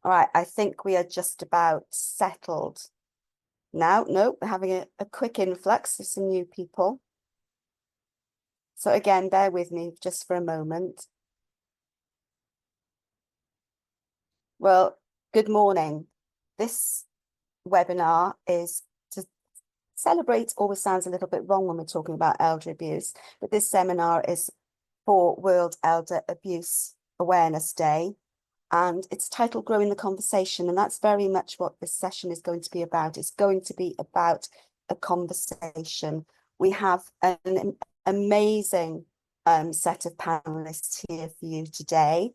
All right, I think we are just about settled now. Nope, we're having a quick influx of some new people. So again, bear with me just for a moment. Well, good morning. This webinar is to celebrate, always sounds a little bit wrong when we're talking about elder abuse, but this seminar is for World Elder Abuse Awareness Day. And it's titled Growing the Conversation. And that's very much what this session is going to be about. It's going to be about a conversation. We have an amazing set of panelists here for you today.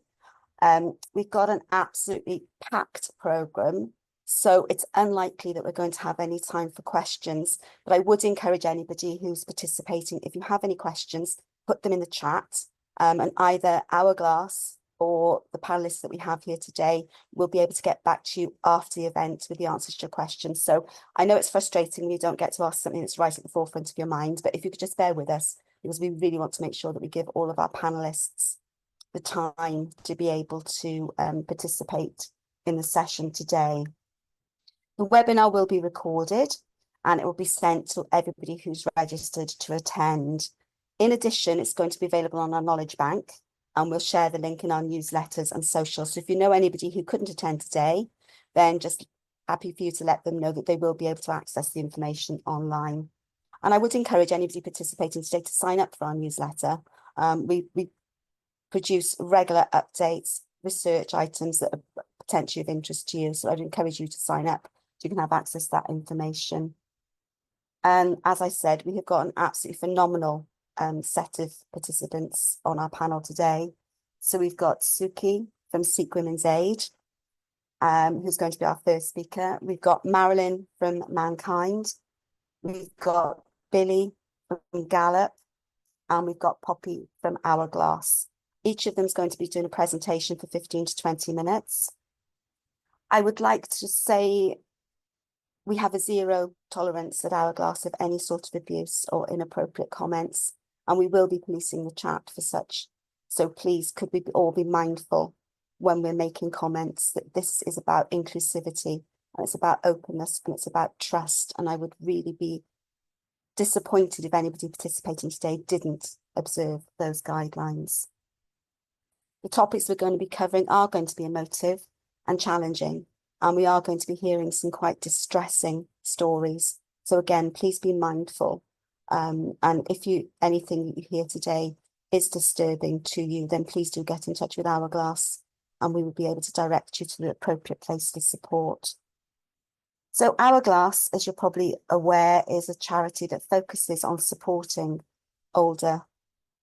We've got an absolutely packed programme, so it's unlikely that we're going to have any time for questions, but I would encourage anybody who's participating, if you have any questions, put them in the chat, and either Hourglass or the panelists that we have here today will be able to get back to you after the event with the answers to your questions. So I know it's frustrating when you don't get to ask something that's right at the forefront of your mind, but if you could just bear with us, because we really want to make sure that we give all of our panelists the time to be able to participate in the session today. The webinar will be recorded and it will be sent to everybody who's registered to attend. In addition, it's going to be available on our knowledge bank, and we'll share the link in our newsletters and socials. So if you know anybody who couldn't attend today, then just happy for you to let them know that they will be able to access the information online. And I would encourage anybody participating today to sign up for our newsletter. We produce regular updates, research items that are potentially of interest to you. So I'd encourage you to sign up so you can have access to that information. And as I said, we have got an absolutely phenomenal set of participants on our panel today. So we've got Suki from Sikh Women's Aid, who's going to be our first speaker. We've got Marilyn from Mankind. We've got Billy from Galop, and we've got Poppy from Hourglass. Each of them is going to be doing a presentation for 15 to 20 minutes. I would like to say we have a zero tolerance at Hourglass of any sort of abuse or inappropriate comments, and we will be policing the chat for such. So please, could we all be mindful when we're making comments that this is about inclusivity, and it's about openness, and it's about trust. And I would really be disappointed if anybody participating today didn't observe those guidelines. The topics we're going to be covering are going to be emotive and challenging, and we are going to be hearing some quite distressing stories. So again, please be mindful. And if anything that you hear today is disturbing to you, then please do get in touch with Hourglass, and we will be able to direct you to the appropriate place for support. So Hourglass, as you're probably aware, is a charity that focuses on supporting older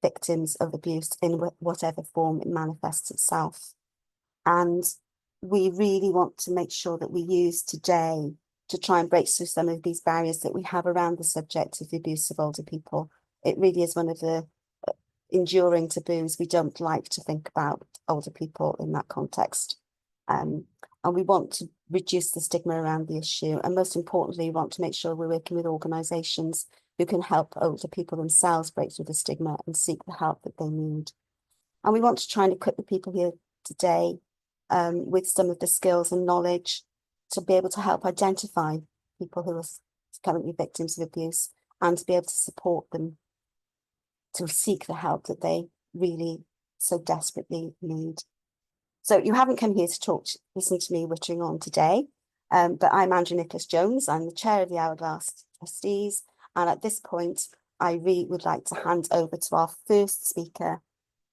victims of abuse in whatever form it manifests itself. And we really want to make sure that we use today to try and break through some of these barriers that we have around the subject of the abuse of older people. It really is one of the enduring taboos. We don't like to think about older people in that context. And we want to reduce the stigma around the issue. And most importantly, we want to make sure we're working with organisations who can help older people themselves break through the stigma and seek the help that they need. And we want to try and equip the people here today with some of the skills and knowledge to be able to help identify people who are currently victims of abuse and to be able to support them to seek the help that they really so desperately need. So you haven't come here to listen to me wittering on today, but I'm Andrew Nicholas-Jones. I'm the chair of the Hourglass Trustees. And at this point, I really would like to hand over to our first speaker,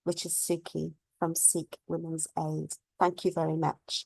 which is Suki from Sikh Women's Aid. Thank you very much.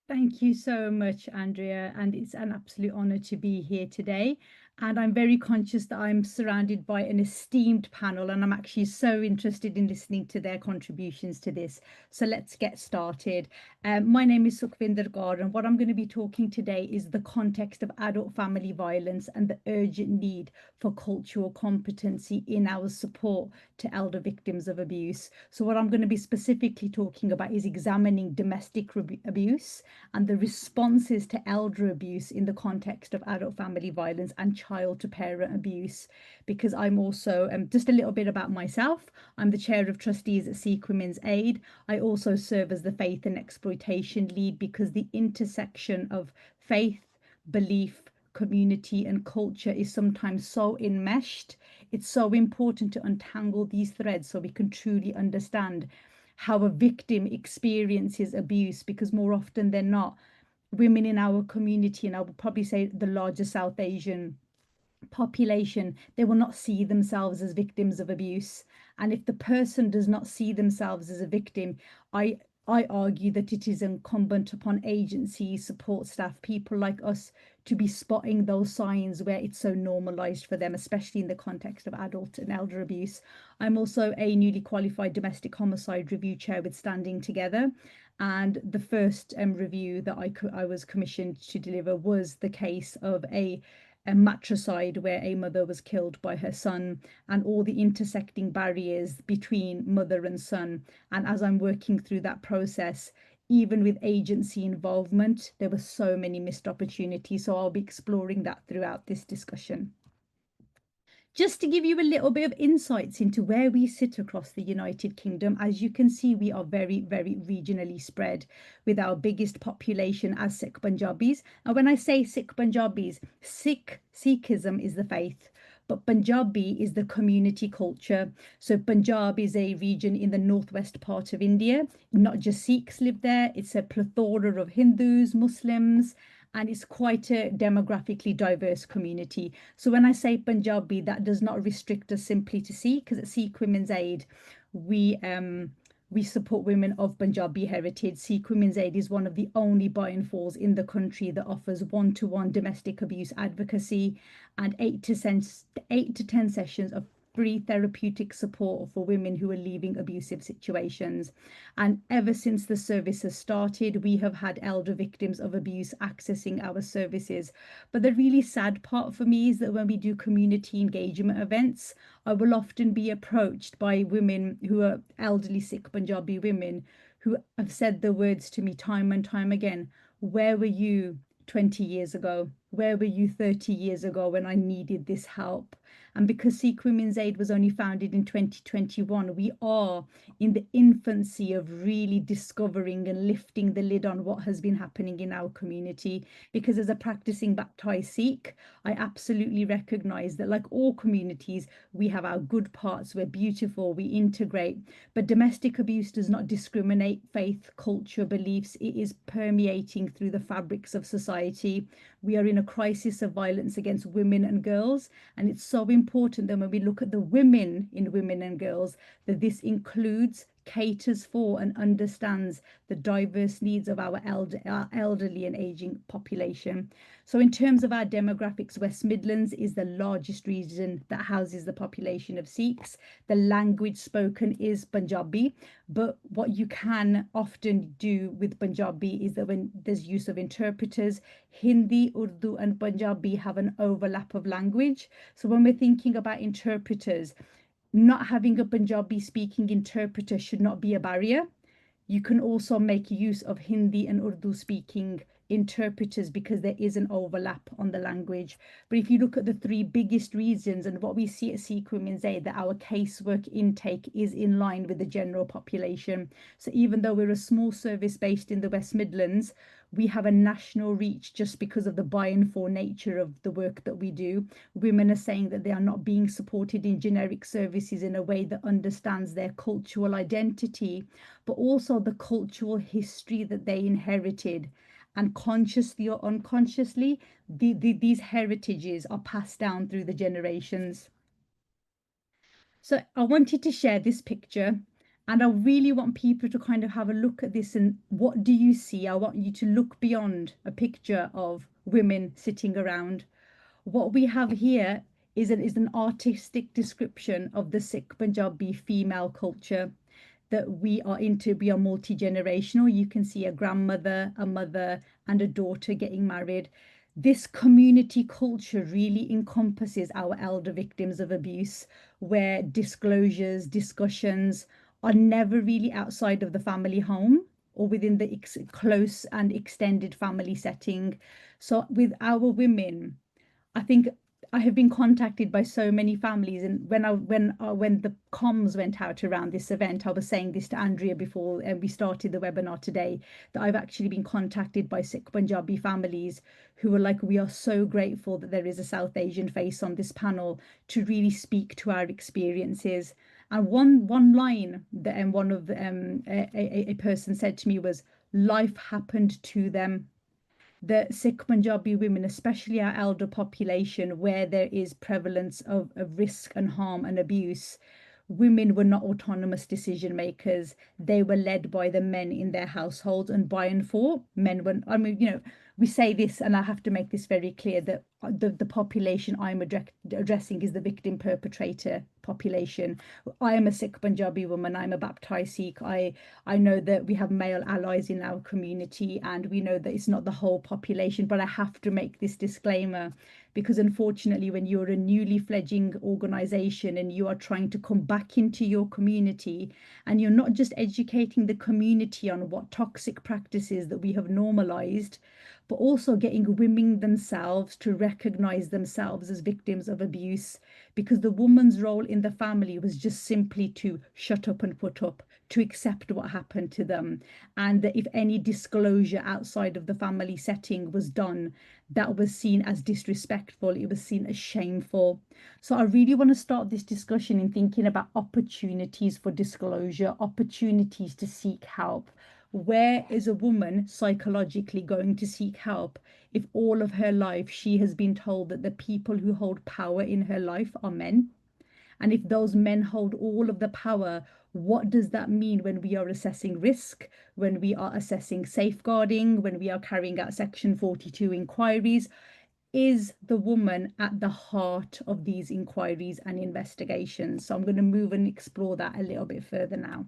Thank you so much, Andrea, and it's an absolute honor to be here today. And I'm very conscious that I'm surrounded by an esteemed panel, and I'm actually so interested in listening to their contributions to this. So let's get started. My name is Sukhvinder Gaur, and what I'm going to be talking today is the context of adult family violence and the urgent need for cultural competency in our support to elder victims of abuse. So what I'm going to be specifically talking about is examining domestic abuse and the responses to elder abuse in the context of adult family violence and child to parent abuse, because I'm also, just a little bit about myself. I'm the chair of trustees at Sikh Women's Aid. I also serve as the faith and exploitation lead, because the intersection of faith, belief, community and culture is sometimes so enmeshed. It's so important to untangle these threads so we can truly understand how a victim experiences abuse, because more often than not, women in our community, and I would probably say the larger South Asian population, they will not see themselves as victims of abuse. And if the person does not see themselves as a victim, I I argue that it is incumbent upon agencies, support staff, people like us to be spotting those signs where it's so normalized for them, especially in the context of adult and elder abuse. I'm also a newly qualified domestic homicide review chair with Standing Together. And the first review that I was commissioned to deliver was the case of a matricide where a mother was killed by her son, and all the intersecting barriers between mother and son. And as I'm working through that process, even with agency involvement, there were so many missed opportunities. So I'll be exploring that throughout this discussion. Just to give you a little bit of insights into where we sit across the United Kingdom, as you can see, we are very, very regionally spread, with our biggest population as Sikh Punjabis. And when I say Sikh Punjabis, Sikhism is the faith, but Punjabi is the community culture. So Punjab is a region in the northwest part of India. Not just Sikhs live there, it's a plethora of Hindus, Muslims, and it's quite a demographically diverse community. So when I say Punjabi, that does not restrict us simply to Sikh, because at Sikh Women's Aid, we support women of Punjabi heritage. Sikh Women's Aid is one of the only buy and falls in the country that offers one-to-one domestic abuse advocacy and 8 to 10 sessions of free therapeutic support for women who are leaving abusive situations. And ever since the service has started, we have had elder victims of abuse accessing our services. But the really sad part for me is that when we do community engagement events, I will often be approached by women who are elderly Sikh Punjabi women who have said the words to me time and time again: where were you 20 years ago? Where were you 30 years ago when I needed this help? And because Sikh Women's Aid was only founded in 2021, we are in the infancy of really discovering and lifting the lid on what has been happening in our community. Because as a practicing baptized Sikh, I absolutely recognize that, like all communities, we have our good parts, we're beautiful, we integrate. But domestic abuse does not discriminate faith, culture, beliefs. It is permeating through the fabrics of society. We are in a crisis of violence against women and girls, and it's so important that when we look at the women in women and girls, that this includes, caters for and understands the diverse needs of our elderly and aging population. So in terms of our demographics, West Midlands is the largest region that houses the population of Sikhs. The language spoken is Punjabi, but what you can often do with Punjabi is that when there's use of interpreters, Hindi, Urdu and Punjabi have an overlap of language. So when we're thinking about interpreters, not having a Punjabi speaking interpreter should not be a barrier. You can also make use of Hindi and Urdu speaking interpreters because there is an overlap on the language. But if you look at the three biggest regions and what we see at Sikh Women's Aid, that our casework intake is in line with the general population. So even though we're a small service based in the West Midlands, we have a national reach just because of the buy and for nature of the work that we do. Women are saying that they are not being supported in generic services in a way that understands their cultural identity, but also the cultural history that they inherited. And consciously or unconsciously, these heritages are passed down through the generations. So I wanted to share this picture, and I really want people to kind of have a look at this and what do you see? I want you to look beyond a picture of women sitting around. What we have here is an artistic description of the Sikh Punjabi female culture that we are into. We are multi-generational. You can see a grandmother, a mother, and a daughter getting married. This community culture really encompasses our elder victims of abuse, where disclosures, discussions are never really outside of the family home or within the close and extended family setting. So with our women, I think I have been contacted by so many families, and when the comms went out around this event, I was saying this to Andrea before we started the webinar today, that I've actually been contacted by Sikh Punjabi families who were like, we are so grateful that there is a South Asian face on this panel to really speak to our experiences. And one line that one of a person said to me was, life happened to them. The Sikh Punjabi women, especially our elder population, where there is prevalence of risk and harm and abuse, women were not autonomous decision makers. They were led by the men in their households, and by and for men were, I mean, we say this, and I have to make this very clear, that the population I'm addressing is the victim perpetrator population. I am a Sikh Punjabi woman. I'm a baptized Sikh. I know that we have male allies in our community, and we know that it's not the whole population, but I have to make this disclaimer, because unfortunately, when you're a newly fledgling organization and you are trying to come back into your community, and you're not just educating the community on what toxic practices that we have normalized, but also getting women themselves to recognize themselves as victims of abuse, because the woman's role in the family was just simply to shut up and put up, to accept what happened to them. And that if any disclosure outside of the family setting was done, that was seen as disrespectful, it was seen as shameful. So I really want to start this discussion in thinking about opportunities for disclosure, opportunities to seek help. Where is a woman psychologically going to seek help if all of her life she has been told that the people who hold power in her life are men? And if those men hold all of the power, what does that mean when we are assessing risk, when we are assessing safeguarding, when we are carrying out Section 42 inquiries? Is the woman at the heart of these inquiries and investigations? So I'm going to move and explore that a little bit further now.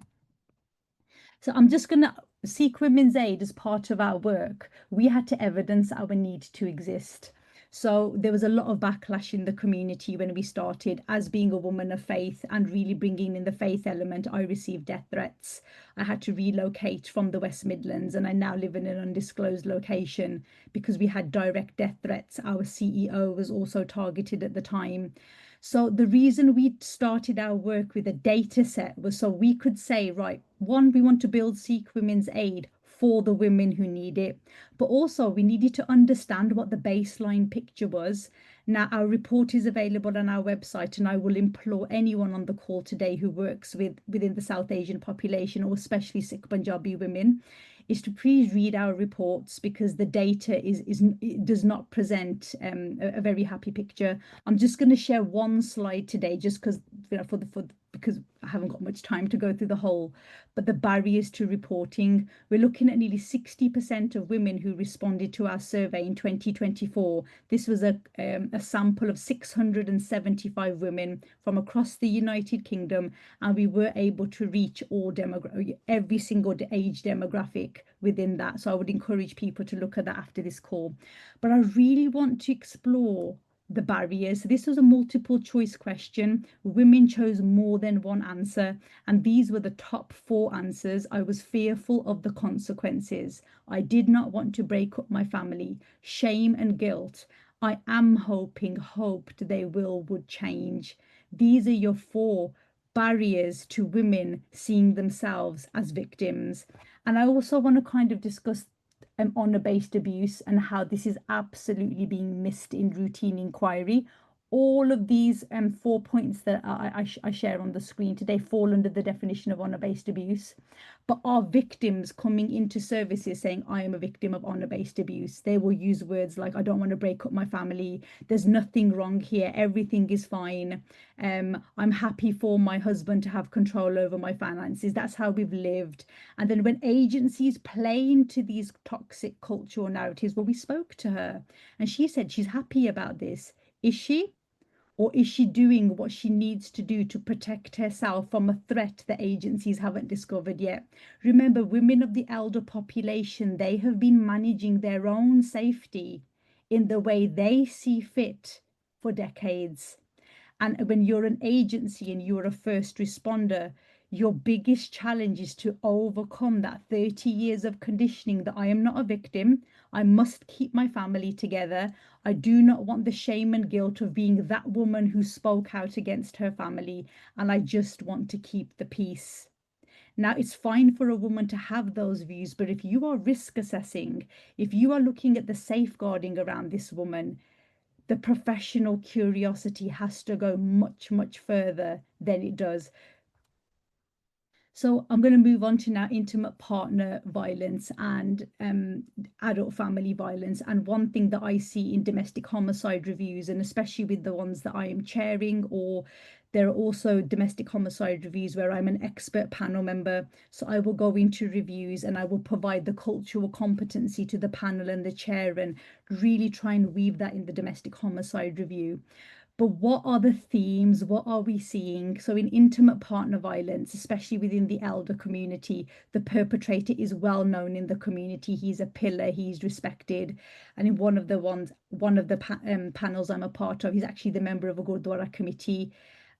So I'm just going to Sikh Women's Aid as part of our work. We had to evidence our need to exist. So there was a lot of backlash in the community when we started. As being a woman of faith and really bringing in the faith element, I received death threats. I had to relocate from the West Midlands, and I now live in an undisclosed location because we had direct death threats. Our CEO was also targeted at the time. So the reason we started our work with a data set was so we could say, right, one, we want to build Sikh Women's Aid for the women who need it, but also we needed to understand what the baseline picture was. Now, our report is available on our website, and I will implore anyone on the call today who works within the South Asian population, or especially Sikh Punjabi women, is to please read our reports, because the data it does not present a very happy picture. I'm just going to share one slide today, just because because I haven't got much time to go through the whole. But the barriers to reporting, we're looking at nearly 60% of women who responded to our survey in 2024. This was a sample of 675 women from across the United Kingdom, and we were able to reach every single age demographic within that. So I would encourage people to look at that after this call. But I really want to explore the barriers. This was a multiple choice question. Women chose more than one answer, and these were the top 4 answers. I was fearful of the consequences. I did not want to break up my family. Shame and guilt. I am hoped they would change. These are your 4 barriers to women seeing themselves as victims. And I also want to kind of discuss honour-based abuse and how this is absolutely being missed in routine inquiry. All of these 4 points that I share on the screen today fall under the definition of honour-based abuse, but are victims coming into services saying, I am a victim of honour-based abuse. They will use words like, I don't want to break up my family. There's nothing wrong here. Everything is fine. I'm happy for my husband to have control over my finances. That's how we've lived. And then when agencies play into these toxic cultural narratives, well, we spoke to her and she said she's happy about this. Is she? Or is she doing what she needs to do to protect herself from a threat that agencies haven't discovered yet? Remember, women of the elder population, they have been managing their own safety in the way they see fit for decades. And when you're an agency and you're a first responder, your biggest challenge is to overcome that 30 years of conditioning that I am not a victim. I must keep my family together. I do not want the shame and guilt of being that woman who spoke out against her family, and I just want to keep the peace. Now, it's fine for a woman to have those views, but if you are risk assessing, if you are looking at the safeguarding around this woman, the professional curiosity has to go much, much further than it does. So I'm going to move on to now intimate partner violence and adult family violence. And one thing that I see in domestic homicide reviews, and especially with the ones that I am chairing, or there are also domestic homicide reviews where I'm an expert panel member. So I will go into reviews and I will provide the cultural competency to the panel and the chair and really try and weave that in the domestic homicide review. But what are the themes? What are we seeing? So, in intimate partner violence, especially within the elder community, the perpetrator is well known in the community. He's a pillar, he's respected. And in one of the panels I'm a part of, he's actually the member of a Gurdwara committee.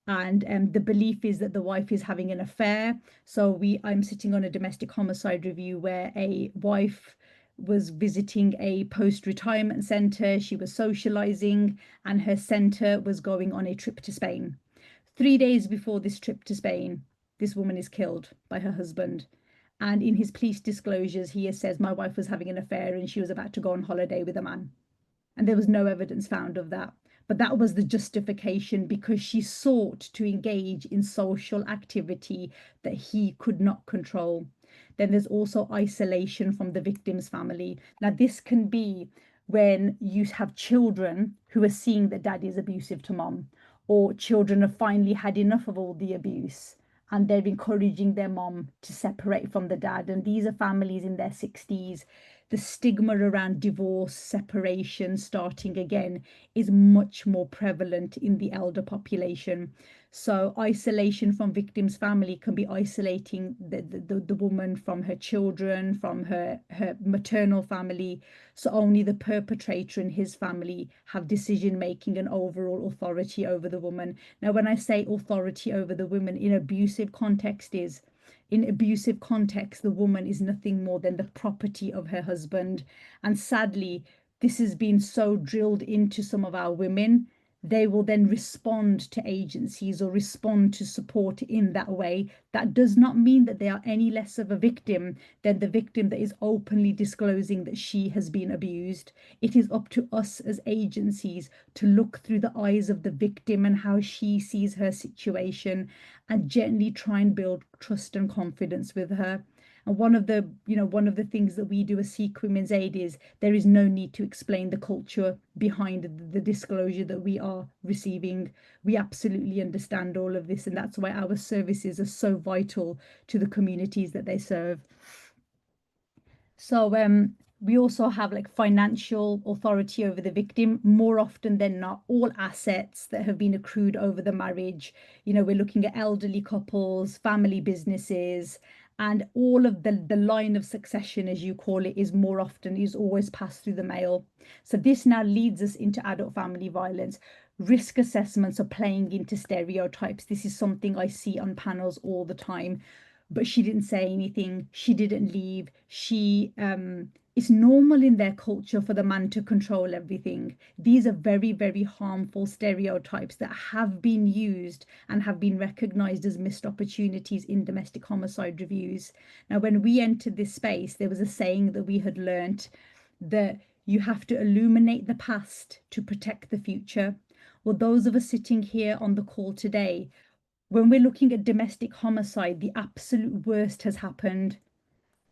And the belief is that the wife is having an affair. So I'm sitting on a domestic homicide review where a wife was visiting a post-retirement centre. She was socializing, and her centre was going on a trip to Spain. 3 days before this trip to Spain, this woman is killed by her husband. And in his police disclosures, he says, my wife was having an affair and she was about to go on holiday with a man. And there was no evidence found of that. But that was the justification because she sought to engage in social activity that he could not control. Then there's also isolation from the victim's family. Now, this can be when you have children who are seeing that dad is abusive to mom, or children have finally had enough of all the abuse and they're encouraging their mom to separate from the dad. And these are families in their 60s. The stigma around divorce, separation, starting again is much more prevalent in the elder population. So isolation from victim's family can be isolating the woman from her children, from her maternal family. So only the perpetrator and his family have decision making and overall authority over the woman. Now, when I say authority over the woman in abusive context is, in abusive context, the woman is nothing more than the property of her husband. And sadly, this has been so drilled into some of our women. They will then respond to agencies or respond to support in that way. That does not mean that they are any less of a victim than the victim that is openly disclosing that she has been abused. It is up to us as agencies to look through the eyes of the victim and how she sees her situation and gently try and build trust and confidence with her. And one of the things that we do as Sikh Women's Aid is there is no need to explain the culture behind the disclosure that we are receiving. We absolutely understand all of this, and that's why our services are so vital to the communities that they serve. So we also have like financial authority over the victim. More often than not, all assets that have been accrued over the marriage. We're looking at elderly couples, family businesses, and all of the line of succession, as you call it, is always passed through the male. So this now leads us into adult family violence. Risk assessments are playing into stereotypes. This is something I see on panels all the time. But she didn't say anything. She didn't leave. It's normal in their culture for the man to control everything. These are very, very harmful stereotypes that have been used and have been recognized as missed opportunities in domestic homicide reviews. Now, when we entered this space, there was a saying that we had learnt that you have to illuminate the past to protect the future. Well, those of us sitting here on the call today, when we're looking at domestic homicide, the absolute worst has happened.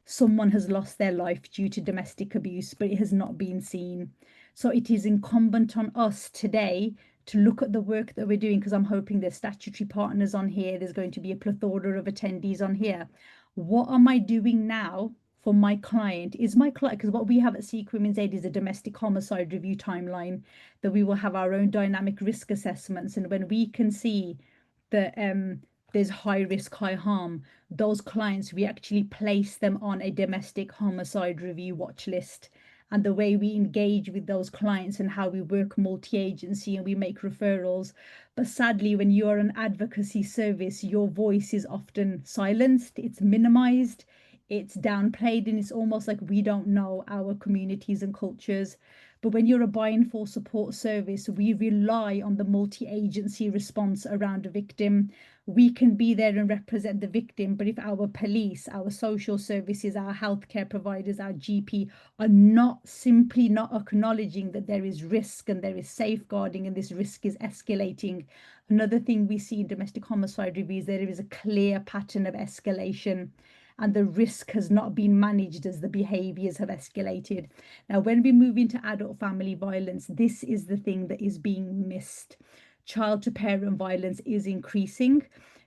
Someone has lost their life due to domestic abuse, but it has not been seen. So it is incumbent on us today to look at the work that we're doing, because I'm hoping there's statutory partners on here. There's going to be a plethora of attendees on here. What am I doing now for my client? Is my client, because what we have at Sikh Women's Aid is a domestic homicide review timeline, that we will have our own dynamic risk assessments. And when we can see that there's high risk, high harm, those clients, we actually place them on a domestic homicide review watch list. and the way we engage with those clients and how we work multi-agency and we make referrals. But sadly, when you are an advocacy service, your voice is often silenced, it's minimized, it's downplayed, and it's almost like we don't know our communities and cultures. But when you're a buying for support service, we rely on the multi-agency response around a victim. We can be there and represent the victim, but if our police, our social services, our healthcare providers, our GP are simply not acknowledging that there is risk and there is safeguarding and this risk is escalating. Another thing we see in domestic homicide reviews, there is a clear pattern of escalation, and the risk has not been managed as the behaviors have escalated. Now, when we move into adult family violence, this is the thing that is being missed. Child to parent violence is increasing.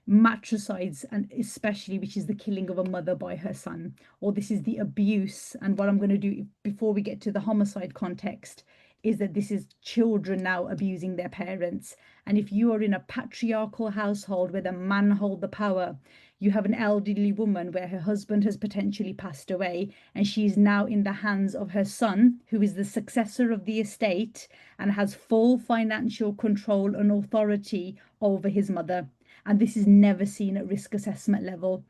Matricides, and especially, which is the killing of a mother by her son, or this is the abuse. And what I'm going to do before we get to the homicide context is that this is children now abusing their parents. And if you are in a patriarchal household where the man hold the power, you have an elderly woman where her husband has potentially passed away and she is now in the hands of her son, who is the successor of the estate and has full financial control and authority over his mother. And this is never seen at risk assessment level.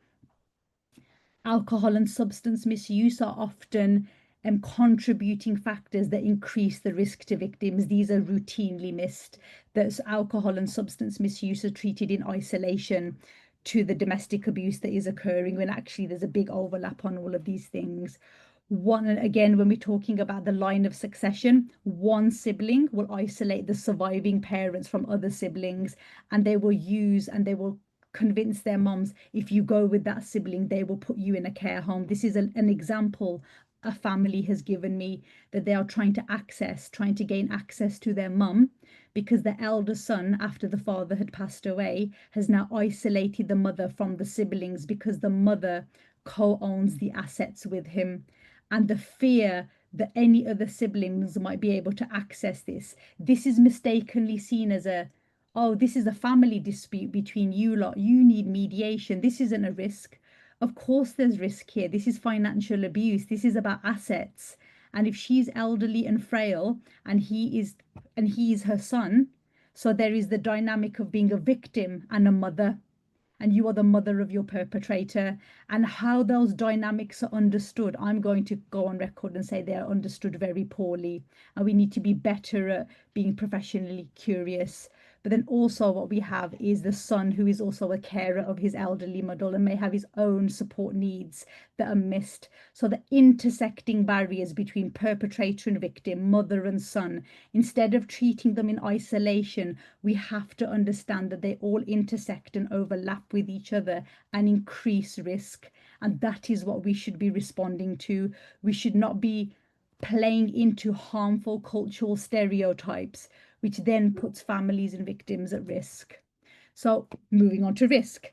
Alcohol and substance misuse are often contributing factors that increase the risk to victims. These are routinely missed. That alcohol and substance misuse are treated in isolation to the domestic abuse that is occurring, when actually there's a big overlap on all of these things. One, again, when we're talking about the line of succession, one sibling will isolate the surviving parents from other siblings, and they will use and they will convince their moms, if you go with that sibling, they will put you in a care home. This is an example a family has given me, that they are trying to gain access to their mum, because the elder son, after the father had passed away, has now isolated the mother from the siblings because the mother co-owns the assets with him. And the fear that any other siblings might be able to access this is mistakenly seen as oh, this is a family dispute between you lot, you need mediation, this isn't a risk. Of course there's risk here. This is financial abuse. This is about assets. And if she's elderly and frail and he is her son, so there is the dynamic of being a victim and a mother, and you are the mother of your perpetrator. And how those dynamics are understood, I'm going to go on record and say they are understood very poorly, and we need to be better at being professionally curious. But then also what we have is the son, who is also a carer of his elderly mother and may have his own support needs that are missed. So the intersecting barriers between perpetrator and victim, mother and son, instead of treating them in isolation, we have to understand that they all intersect and overlap with each other and increase risk. And that is what we should be responding to. We should not be playing into harmful cultural stereotypes, which then puts families and victims at risk. So moving on to risk,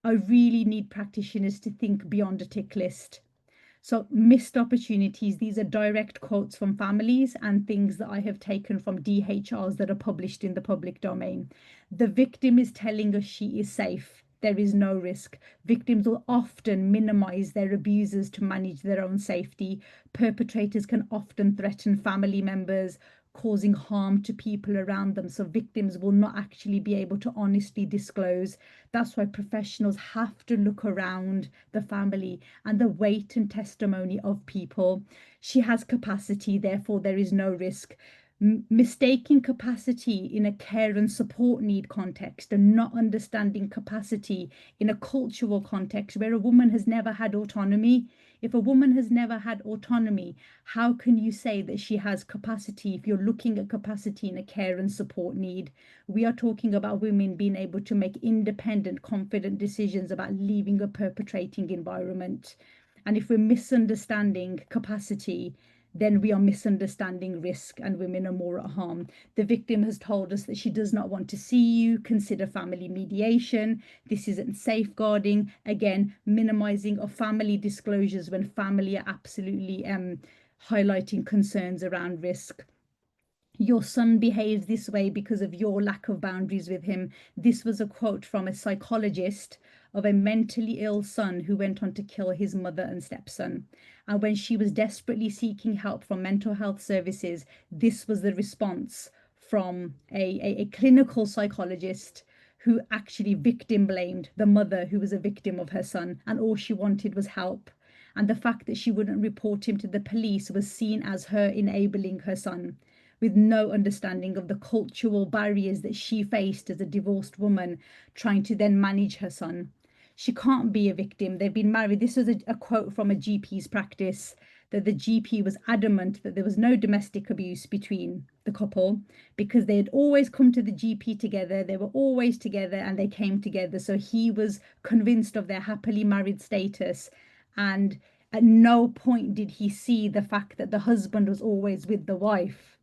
I really need practitioners to think beyond a tick list. So missed opportunities, these are direct quotes from families and things that I have taken from DHRs that are published in the public domain. The victim is telling us she is safe. There is no risk. Victims will often minimize their abusers to manage their own safety. Perpetrators can often threaten family members, causing harm to people around them. So victims will not actually be able to honestly disclose. That's why professionals have to look around the family and the weight and testimony of people. She has capacity, therefore there is no risk. Mistaking capacity in a care and support need context and not understanding capacity in a cultural context where a woman has never had autonomy. If a woman has never had autonomy, how can you say that she has capacity if you're looking at capacity in a care and support need? We are talking about women being able to make independent, confident decisions about leaving a perpetrating environment. And if we're misunderstanding capacity, then we are misunderstanding risk and women are more at harm. The victim has told us that she does not want to see you, consider family mediation. This isn't safeguarding. Again, minimizing of family disclosures when family are absolutely highlighting concerns around risk. Your son behaves this way because of your lack of boundaries with him. This was a quote from a psychologist of a mentally ill son who went on to kill his mother and stepson. And when she was desperately seeking help from mental health services, this was the response from a clinical psychologist who actually victim blamed the mother who was a victim of her son, and all she wanted was help. And the fact that she wouldn't report him to the police was seen as her enabling her son, with no understanding of the cultural barriers that she faced as a divorced woman trying to then manage her son. She can't be a victim. They've been married. This was a quote from a GP's practice, that the GP was adamant that there was no domestic abuse between the couple because they had always come to the GP together. They were always together and they came together. So he was convinced of their happily married status. And at no point did he see the fact that the husband was always with the wife,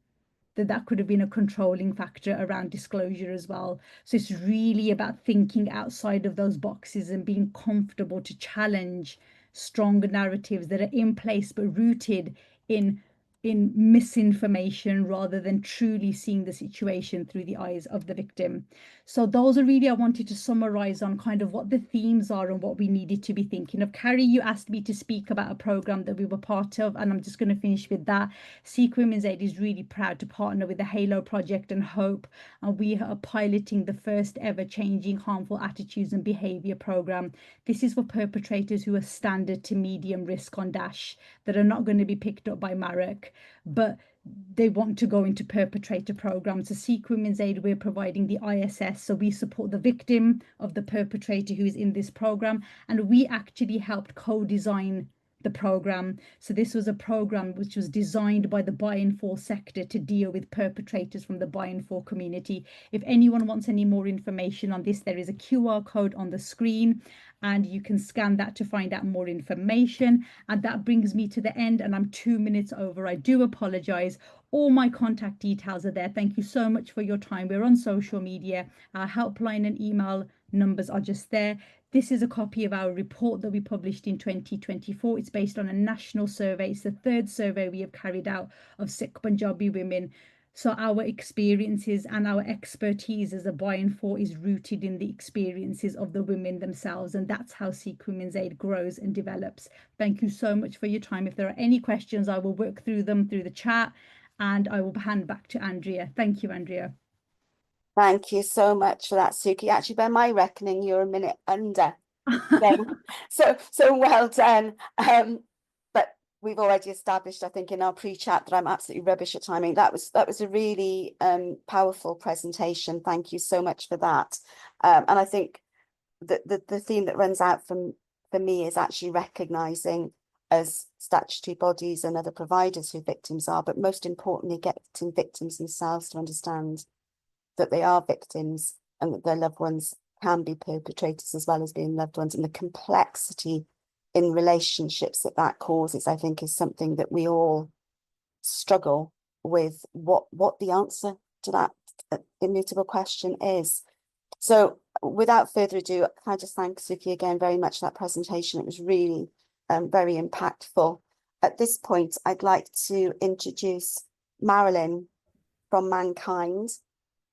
that could have been a controlling factor around disclosure as well. So it's really about thinking outside of those boxes and being comfortable to challenge stronger narratives that are in place but rooted in misinformation rather than truly seeing the situation through the eyes of the victim. So those are really, I wanted to summarize on kind of what the themes are and what we needed to be thinking of. Carrie, you asked me to speak about a program that we were part of, and I'm just going to finish with that. Sikh Women's Aid is really proud to partner with the Halo Project and Hope, and we are piloting the first ever Changing Harmful Attitudes and Behaviour program. This is for perpetrators who are standard to medium risk on Dash, that are not going to be picked up by Marek, but they want to go into perpetrator programs. So Sikh Women's Aid, we're providing the ISS, so we support the victim of the perpetrator who is in this program, and we actually helped co-design the program. So this was a program which was designed by the buy and fall sector to deal with perpetrators from the buy and fall community. If anyone wants any more information on this, there is a QR code on the screen and you can scan that to find out more information. And that brings me to the end, and I'm 2 minutes over. I do apologize. All my contact details are there. Thank you so much for your time. We're on social media. Our helpline and email numbers are just there. This is a copy of our report that we published in 2024. It's based on a national survey. It's the third survey we have carried out of Sikh Punjabi women. So our experiences and our expertise as a buy and for is rooted in the experiences of the women themselves. And that's how Sikh Women's Aid grows and develops. Thank you so much for your time. If there are any questions, I will work through them through the chat, and I will hand back to Andrea. Thank you, Andrea. Thank you so much for that, Suki. Actually, by my reckoning, you're a minute under. So well done. But we've already established, I think, in our pre-chat that I'm absolutely rubbish at timing. That was a really powerful presentation. Thank you so much for that. And I think the theme that runs out for me is actually recognising as statutory bodies and other providers who victims are, but most importantly, getting victims themselves to understand that they are victims and that their loved ones can be perpetrators as well as being loved ones, and the complexity in relationships that causes, I think, is something that we all struggle with, what the answer to that immutable question is. So without further ado, can I just thank Suki again very much for that presentation. It was really very impactful. At this point, I'd like to introduce Marilyn from Mankind,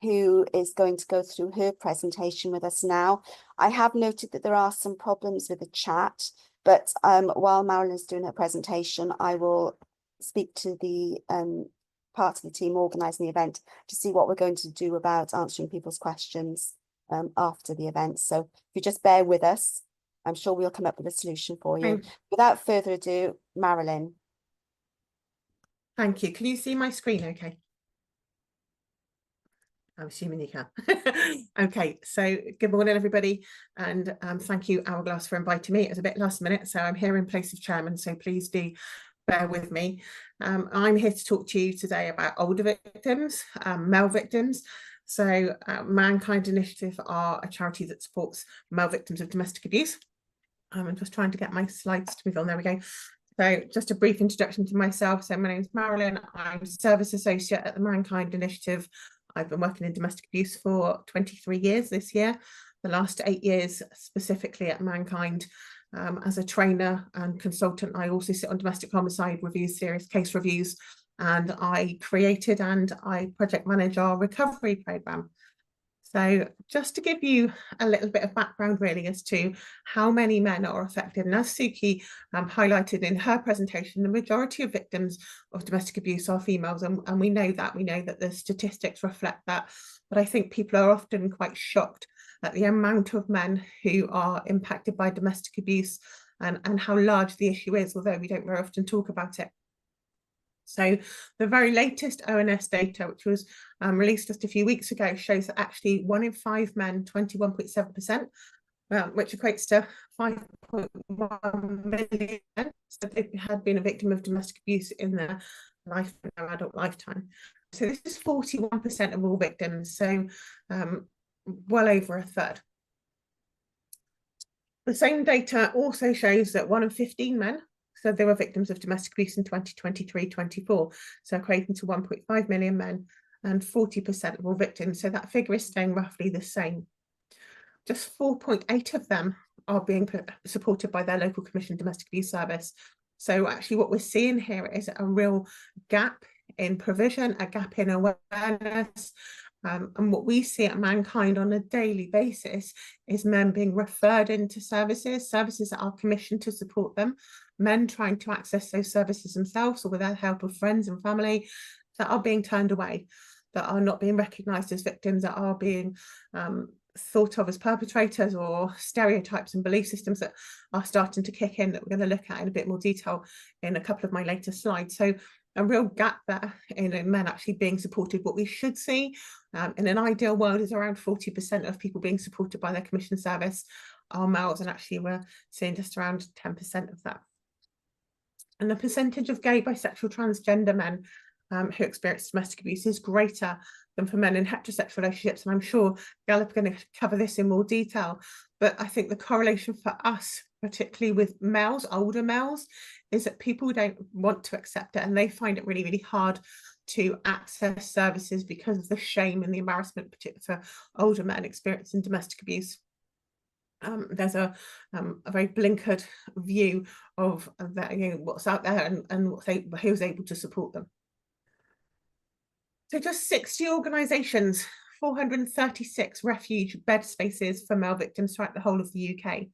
who is going to go through her presentation with us now. I have noted that there are some problems with the chat, but while Marilyn's doing her presentation, I will speak to the part of the team organising the event to see what we're going to do about answering people's questions after the event. So if you just bear with us, I'm sure we'll come up with a solution for you. Without further ado, Marilyn. Thank you. Can you see my screen okay? I'm assuming you can. Okay, so good morning, everybody. And thank you, Hourglass, for inviting me. It was a bit last minute, so I'm here in place of chairman, so please do bear with me. I'm here to talk to you today about older victims, male victims. So Mankind Initiative are a charity that supports male victims of domestic abuse. I'm just trying to get my slides to move on. There we go. So just a brief introduction to myself. So my name is Marilyn. I'm Service Associate at the Mankind Initiative. I've been working in domestic abuse for 23 years this year, the last 8 years specifically at Mankind as a trainer and consultant. I also sit on domestic homicide reviews, serious case reviews, and I created and I project manage our recovery programme. So just to give you a little bit of background really as to how many men are affected, and as Suki highlighted in her presentation, the majority of victims of domestic abuse are females, and we know that the statistics reflect that. But I think people are often quite shocked at the amount of men who are impacted by domestic abuse and how large the issue is, although we don't very often talk about it. So the very latest ONS data, which was released just a few weeks ago, shows that actually 1 in 5 men, 21.7%, which equates to 5.1 million, so they had been a victim of domestic abuse in their adult lifetime. So this is 41% of all victims, so well over a third. The same data also shows that 1 in 15 men said they were victims of domestic abuse in 2023-24, so equating to 1.5 million men and 40% of all victims. So that figure is staying roughly the same. Just 4.8 of them are being supported by their local commission domestic abuse service. So actually what we're seeing here is a real gap in provision, a gap in awareness. And what we see at Mankind on a daily basis is men being referred into services that are commissioned to support them, men trying to access those services themselves or with the help of friends and family, that are being turned away, that are not being recognised as victims, that are being thought of as perpetrators, or stereotypes and belief systems that are starting to kick in, that we're going to look at in a bit more detail in a couple of my later slides. So a real gap there in men actually being supported. What we should see in an ideal world is around 40% of people being supported by their commission service are males, and actually we're seeing just around 10% of that. And the percentage of gay, bisexual, transgender men who experience domestic abuse is greater than for men in heterosexual relationships, and I'm sure Galop are going to cover this in more detail. But I think the correlation for us, particularly with males, older males, is that people don't want to accept it, and they find it really, really hard to access services because of the shame and the embarrassment, particularly for older men experiencing domestic abuse. There's a very blinkered view of that, what's out there and who's able to support them. So just 60 organisations, 436 refuge bed spaces for male victims throughout the whole of the UK.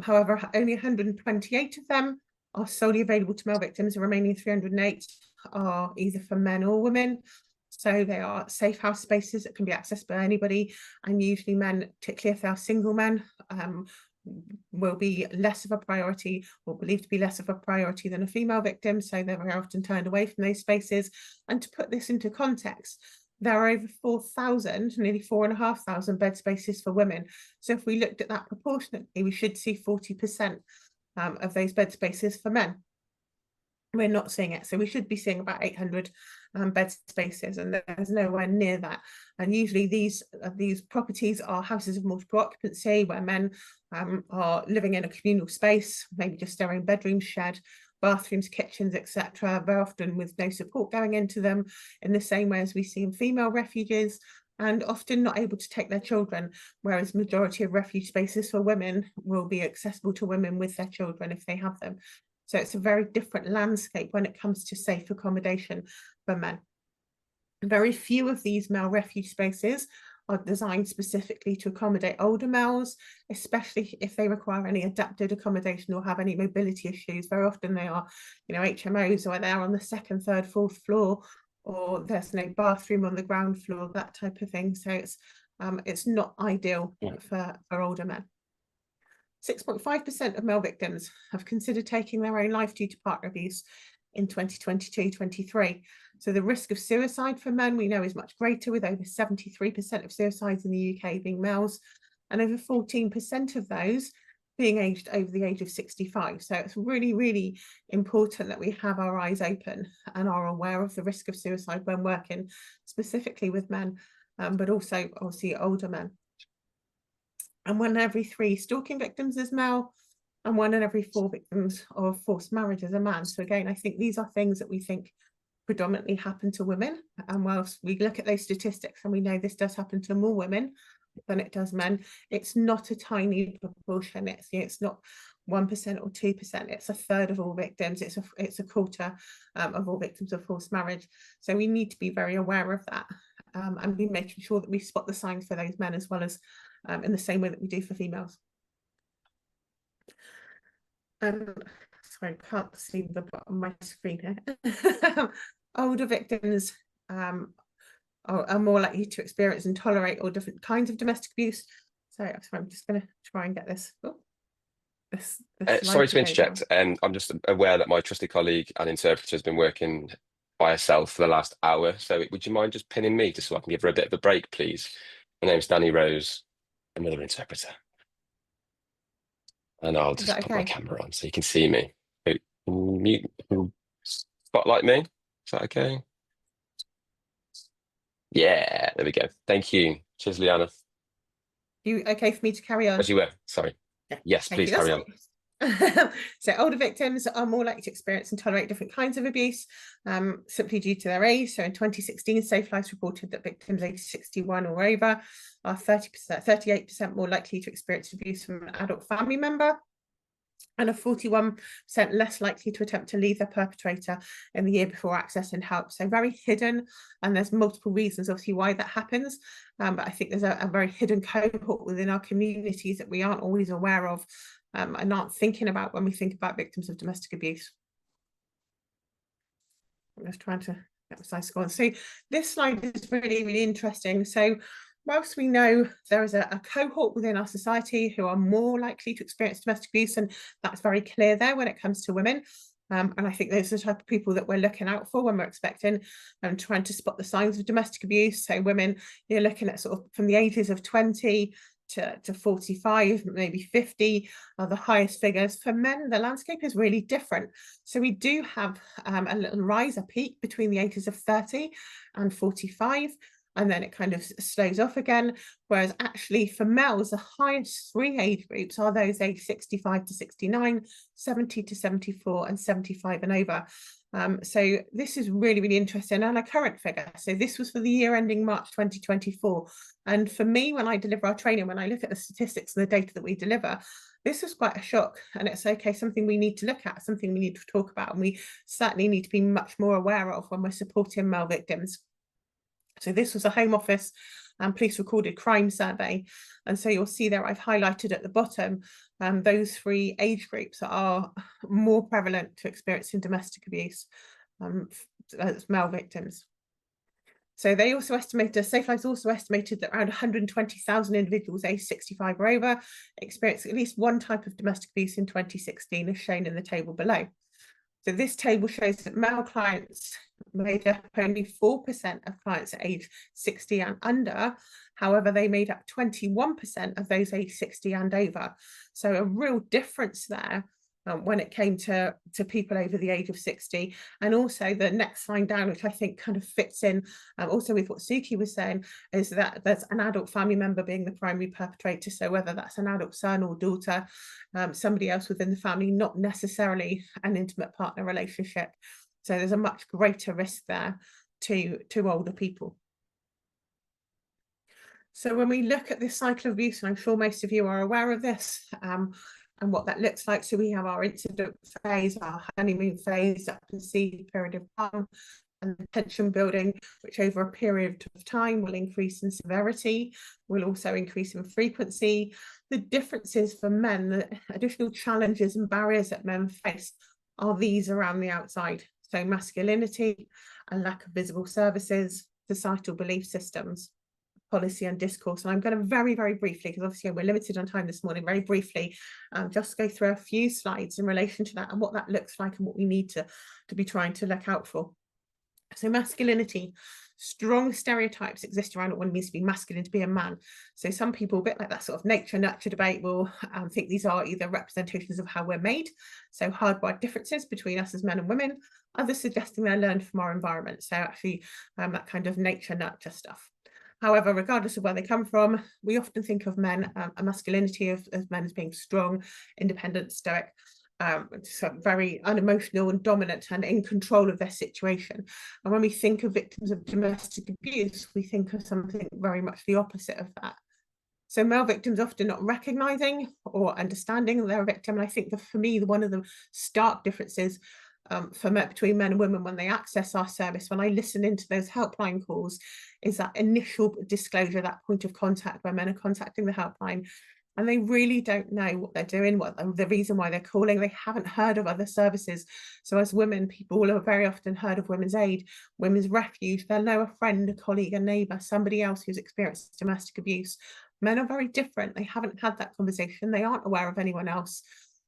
However, only 128 of them are solely available to male victims. The remaining 308 are either for men or women. So they are safe house spaces that can be accessed by anybody, and usually men, particularly if they are single men, will be less of a priority, or believed to be less of a priority than a female victim, so they're very often turned away from those spaces. And to put this into context, there are over 4,000, nearly 4,500 bed spaces for women. So if we looked at that proportionately, we should see 40% of those bed spaces for men. We're not seeing it, so we should be seeing about 800 bed spaces, and there's nowhere near that. And usually these properties are houses of multiple occupancy, where men are living in a communal space, maybe just their own bedroom, shed, bathrooms, kitchens, etc., very often with no support going into them, in the same way as we see in female refuges, and often not able to take their children, whereas majority of refuge spaces for women will be accessible to women with their children if they have them. So it's a very different landscape when it comes to safe accommodation for men. Very few of these male refuge spaces are designed specifically to accommodate older males, especially if they require any adapted accommodation or have any mobility issues. Very often they are, HMOs, or they're on the 2nd, 3rd, 4th floor, or there's no bathroom on the ground floor, that type of thing. So it's not ideal for older men. 6.5% of male victims have considered taking their own life due to partner abuse in 2022-23. So the risk of suicide for men, we know, is much greater, with over 73% of suicides in the UK being males, and over 14% of those being aged over the age of 65. So it's really, really important that we have our eyes open and are aware of the risk of suicide when working specifically with men, but also obviously older men. And 1 in every 3 stalking victims is male, and 1 in every 4 victims of forced marriage is a man. So again, I think these are things that we think predominantly happen to women. And whilst we look at those statistics and we know this does happen to more women than it does men, it's not a tiny proportion. It's not 1% or 2%. It's a third of all victims. It's a quarter of all victims of forced marriage. So we need to be very aware of that. and be making sure that we spot the signs for those men as well as in the same way that we do for females. Sorry, I can't see the bottom of my screen here. Older victims are more likely to experience and tolerate all different kinds of domestic abuse. So I'm just going to try and get this. Oh, sorry to interject. I'm just aware that my trusty colleague and interpreter has been working by herself for the last hour. So would you mind just pinning me just so I can give her a bit of a break, please? My name's Danny Rose, another interpreter. And I'll just put my camera on so you can see me. Mute, spotlight me. Is that okay? Yeah, there we go. Thank you. Cheers, Liana. You okay for me to carry on? As you were, sorry. Yeah. Yes, please carry on. So older victims are more likely to experience and tolerate different kinds of abuse simply due to their age. So in 2016, Safe Lives reported that victims aged 61 or over are 38% more likely to experience abuse from an adult family member, and are 41% less likely to attempt to leave their perpetrator in the year before accessing help. So very hidden, and there's multiple reasons obviously why that happens, but I think there's a very hidden cohort within our communities that we aren't always aware of and aren't thinking about when we think about victims of domestic abuse. I'm just trying to get my slides going. So this slide is really, really interesting. So whilst we know there is a cohort within our society who are more likely to experience domestic abuse, and that's very clear there when it comes to women, and I think those are the type of people that we're looking out for when we're expecting and trying to spot the signs of domestic abuse. So women, you're looking at sort of from the ages of 20 to 45, maybe 50 are the highest figures. For men, the landscape is really different. So we do have a little rise, a peak between the ages of 30 and 45, and then it kind of slows off again. Whereas actually for males, the highest three age groups are those aged 65 to 69, 70 to 74, and 75 and over. So this is really, really interesting, and a current figure. So this was for the year ending March 2024. And for me, when I deliver our training, when I look at the statistics and the data that we deliver, this was quite a shock. And it's okay, something we need to look at, something we need to talk about, and we certainly need to be much more aware of when we're supporting male victims. So this was a Home Office and police recorded crime survey. And so you'll see there I've highlighted at the bottom those three age groups that are more prevalent to experiencing domestic abuse as male victims. So they also estimated, Safe Lives also estimated that around 120,000 individuals aged 65 or over experienced at least one type of domestic abuse in 2016, as shown in the table below. So this table shows that male clients made up only 4% of clients at age 60 and under. However, they made up 21% of those aged 60 and over. So a real difference there when it came to people over the age of 60. And also the next line down, which I think kind of fits in also with what Suki was saying, is that there's an adult family member being the primary perpetrator. So whether that's an adult son or daughter, somebody else within the family, not necessarily an intimate partner relationship. So there's a much greater risk there to older people. So when we look at this cycle of abuse, and I'm sure most of you are aware of this, and what that looks like. So we have our incident phase, our honeymoon phase, up to the period of calm, and the tension building, which over a period of time will increase in severity, will also increase in frequency. The differences for men, the additional challenges and barriers that men face are these around the outside. So masculinity, and lack of visible services, societal belief systems, policy and discourse. And I'm going to very, very briefly, because obviously we're limited on time this morning, very briefly, just go through a few slides in relation to that and what that looks like and what we need to be trying to look out for. So masculinity, strong stereotypes exist around what it means to be masculine, to be a man. So some people, a bit like that sort of nature nurture debate, will think these are either representations of how we're made, so hardwired differences between us as men and women, others suggesting they're learned from our environment. So actually that kind of nature nurture stuff. However, regardless of where they come from, we often think of men, a masculinity of men as being strong, independent, stoic, so very unemotional and dominant and in control of their situation. And when we think of victims of domestic abuse, we think of something very much the opposite of that. So male victims often not recognising or understanding they're a victim. And I think that for me, one of the stark differences between men and women when they access our service, when I listen into those helpline calls, is that initial disclosure, that point of contact where men are contacting the helpline and they really don't know what they're doing, what the reason why they're calling. They haven't heard of other services. So as women, people will have very often heard of Women's Aid, Women's Refuge. They'll know a friend, a colleague, a neighbour, somebody else who's experienced domestic abuse. Men are very different. They haven't had that conversation. They aren't aware of anyone else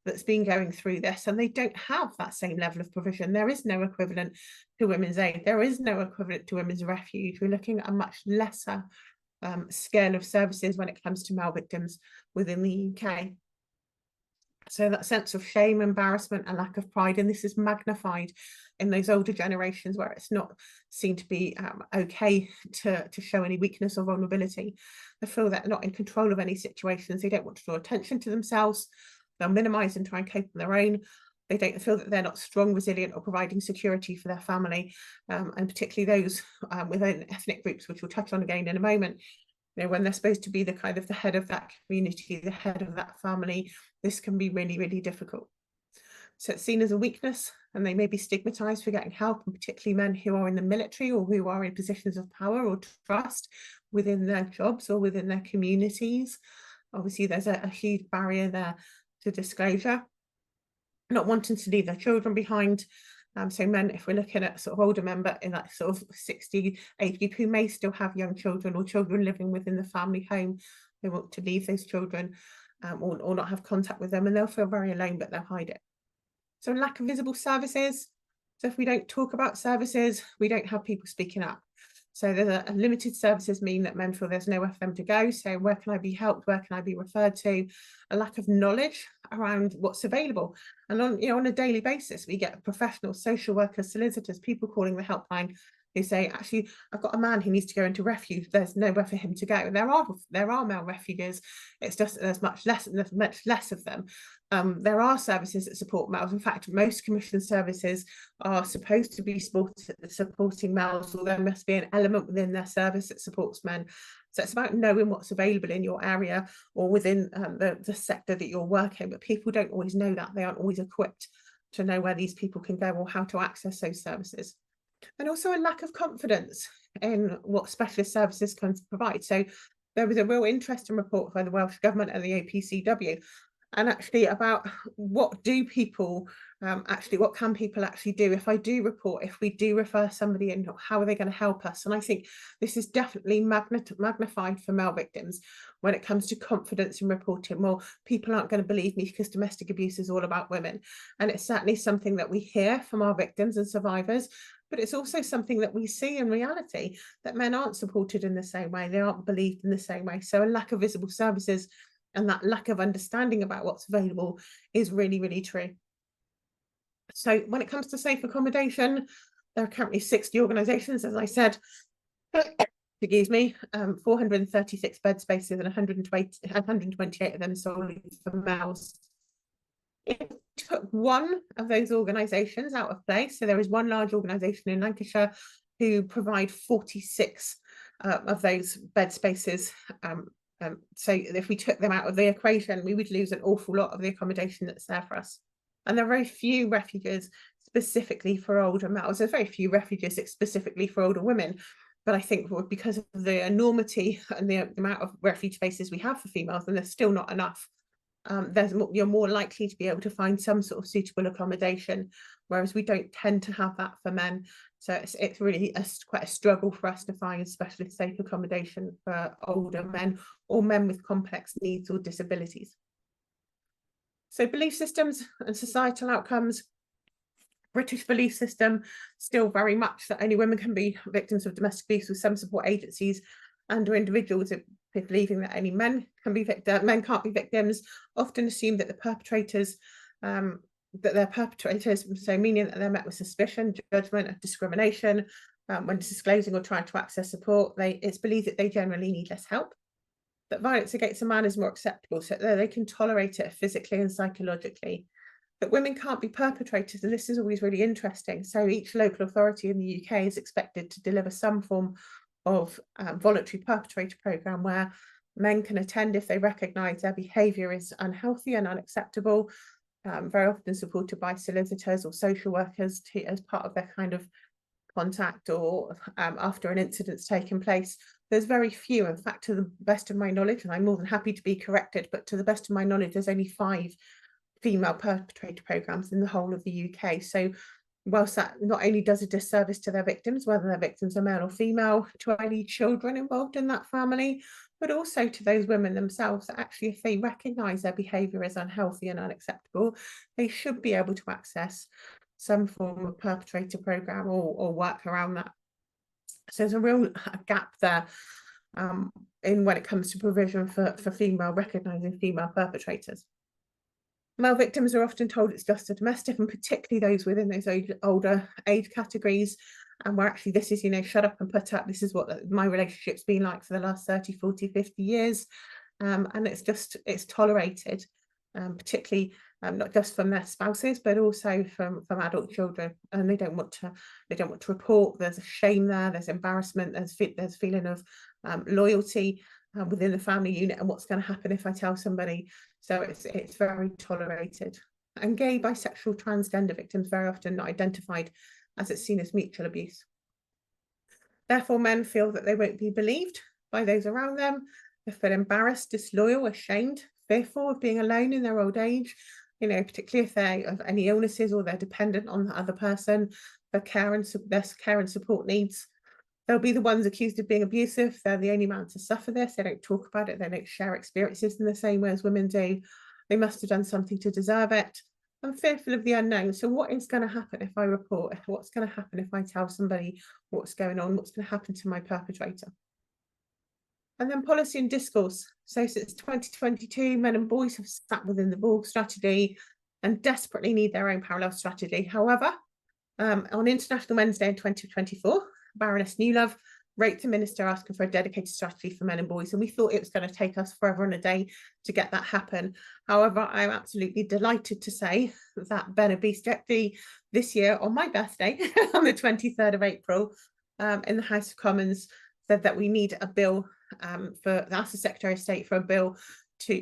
that's been going through this, and they don't have that same level of provision. There is no equivalent to Women's Aid. There is no equivalent to Women's Refuge. We're looking at a much lesser scale of services when it comes to male victims within the UK. So that sense of shame, embarrassment and lack of pride, and this is magnified in those older generations where it's not seen to be okay to show any weakness or vulnerability. They feel that they're not in control of any situations. They don't want to draw attention to themselves. They'll minimise and try and cope on their own. They don't feel that they're not strong, resilient or providing security for their family, and particularly those within ethnic groups, which we'll touch on again in a moment. You know, when they're supposed to be the kind of the head of that community, the head of that family, this can be really, really difficult. So it's seen as a weakness, and they may be stigmatised for getting help, and particularly men who are in the military or who are in positions of power or trust within their jobs or within their communities. Obviously, there's a huge barrier there to disclosure. Not wanting to leave their children behind. So men, if we're looking at sort of older men, but in that sort of 60 age group who may still have young children or children living within the family home, they want to leave those children or not have contact with them, and they'll feel very alone, but they'll hide it. So lack of visible services. So if we don't talk about services, we don't have people speaking up. So there's a limited services mean that men feel there's nowhere for them to go. So where can I be helped? Where can I be referred to? A lack of knowledge around what's available. And on a daily basis, we get professionals, social workers, solicitors, people calling the helpline who say, actually, I've got a man who needs to go into refuge. There's nowhere for him to go. And there are male refuges. It's just there's much less of them. There are services that support males. In fact, most commissioned services are supposed to be supporting males, or there must be an element within their service that supports men. So it's about knowing what's available in your area or within the sector that you're working, but people don't always know that. They aren't always equipped to know where these people can go or how to access those services. And also a lack of confidence in what specialist services can provide. So there was a real interesting report by the Welsh Government and the APCW, and actually about what do people what can people actually do if I do report, if we do refer somebody in, how are they going to help us? And I think this is definitely magnified for male victims when it comes to confidence in reporting. Well, people aren't going to believe me because domestic abuse is all about women, and it's certainly something that we hear from our victims and survivors. But it's also something that we see in reality, that men aren't supported in the same way, they aren't believed in the same way. So a lack of visible services and that lack of understanding about what's available is really, really true. So when it comes to safe accommodation, there are currently 60 organisations, as I said, excuse me, 436 bed spaces and 128 of them solely for males. If we took one of those organisations out of place, so there is one large organisation in Lancashire who provide 46 of those bed spaces. So if we took them out of the equation, we would lose an awful lot of the accommodation that's there for us. And there are very few refuges specifically for older males. There's very few refuges specifically for older women. But I think because of the enormity and the amount of refuge spaces we have for females, and there's still not enough, you're more likely to be able to find some sort of suitable accommodation, whereas we don't tend to have that for men. So it's really quite a struggle for us to find specialist safe accommodation for older men or men with complex needs or disabilities. So belief systems and societal outcomes. British belief system still very much that only women can be victims of domestic abuse, with some support agencies and or individuals believing that only men can't be victims, often assume that the perpetrators so meaning that they're met with suspicion, judgment and discrimination when disclosing or trying to access support. It's believed that they generally need less help, that violence against a man is more acceptable, so that they can tolerate it physically and psychologically, that women can't be perpetrators, and this is always really interesting. So each local authority in the UK is expected to deliver some form of voluntary perpetrator programme where men can attend if they recognise their behaviour is unhealthy and unacceptable. very often supported by solicitors or social workers as part of their kind of contact, or after an incident's taken place. There's very few, in fact, to the best of my knowledge, and I'm more than happy to be corrected, but to the best of my knowledge, there's only 5 female perpetrator programmes in the whole of the UK. So whilst that not only does a disservice to their victims, whether their victims are male or female, to any children involved in that family, but also to those women themselves, that actually, if they recognise their behaviour as unhealthy and unacceptable, they should be able to access some form of perpetrator programme or work around that. So there's a real gap there in when it comes to provision for female, recognising female perpetrators. Male victims are often told it's just a domestic, and particularly those within those older age categories, and where actually this is, you know, shut up and put up, this is what my relationship's been like for the last 30, 40, 50 years. And it's tolerated, particularly not just from their spouses, but also from adult children, and they don't want to report. There's a shame there, there's embarrassment, there's feeling of loyalty within the family unit, and what's going to happen if I tell somebody. So it's very tolerated. And gay, bisexual, transgender victims very often not identified, as it's seen as mutual abuse. Therefore, men feel that they won't be believed by those around them. They feel embarrassed, disloyal, ashamed, fearful of being alone in their old age, you know, particularly if they have any illnesses or they're dependent on the other person for their care and support needs. They'll be the ones accused of being abusive. They're the only man to suffer this. They don't talk about it. They don't share experiences in the same way as women do. They must have done something to deserve it. I'm fearful of the unknown. So what is going to happen if I report? What's going to happen if I tell somebody what's going on? What's going to happen to my perpetrator? And then policy and discourse. So since 2022, men and boys have sat within the BALG strategy and desperately need their own parallel strategy. However, on International Men's Day in 2024, Baroness Newlove wrote the minister asking for a dedicated strategy for men and boys, and we thought it was going to take us forever and a day to get that happen. However, I'm absolutely delighted to say that Ben Obiestrechty this year on my birthday, on the 23rd of April, in the House of Commons, said that we need a bill asked the Secretary of State for a bill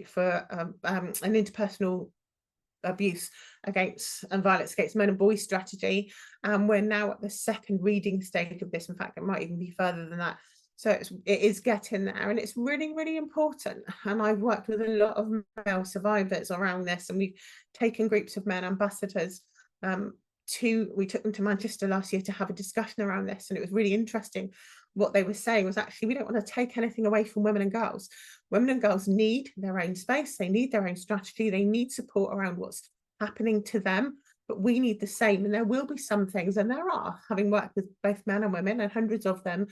for an interpersonal abuse against and violence against men and boys strategy, and we're now at the second reading stage of this. In fact, it might even be further than that. So it is getting there, and it's really, really important. And I've worked with a lot of male survivors around this, and we've taken groups of men ambassadors we took them to Manchester last year to have a discussion around this, and it was really interesting. What they were saying was, actually, we don't want to take anything away from women and girls. Women and girls need their own space, they need their own strategy, they need support around what's happening to them, but we need the same. And there will be some things, and there are, having worked with both men and women and hundreds of them,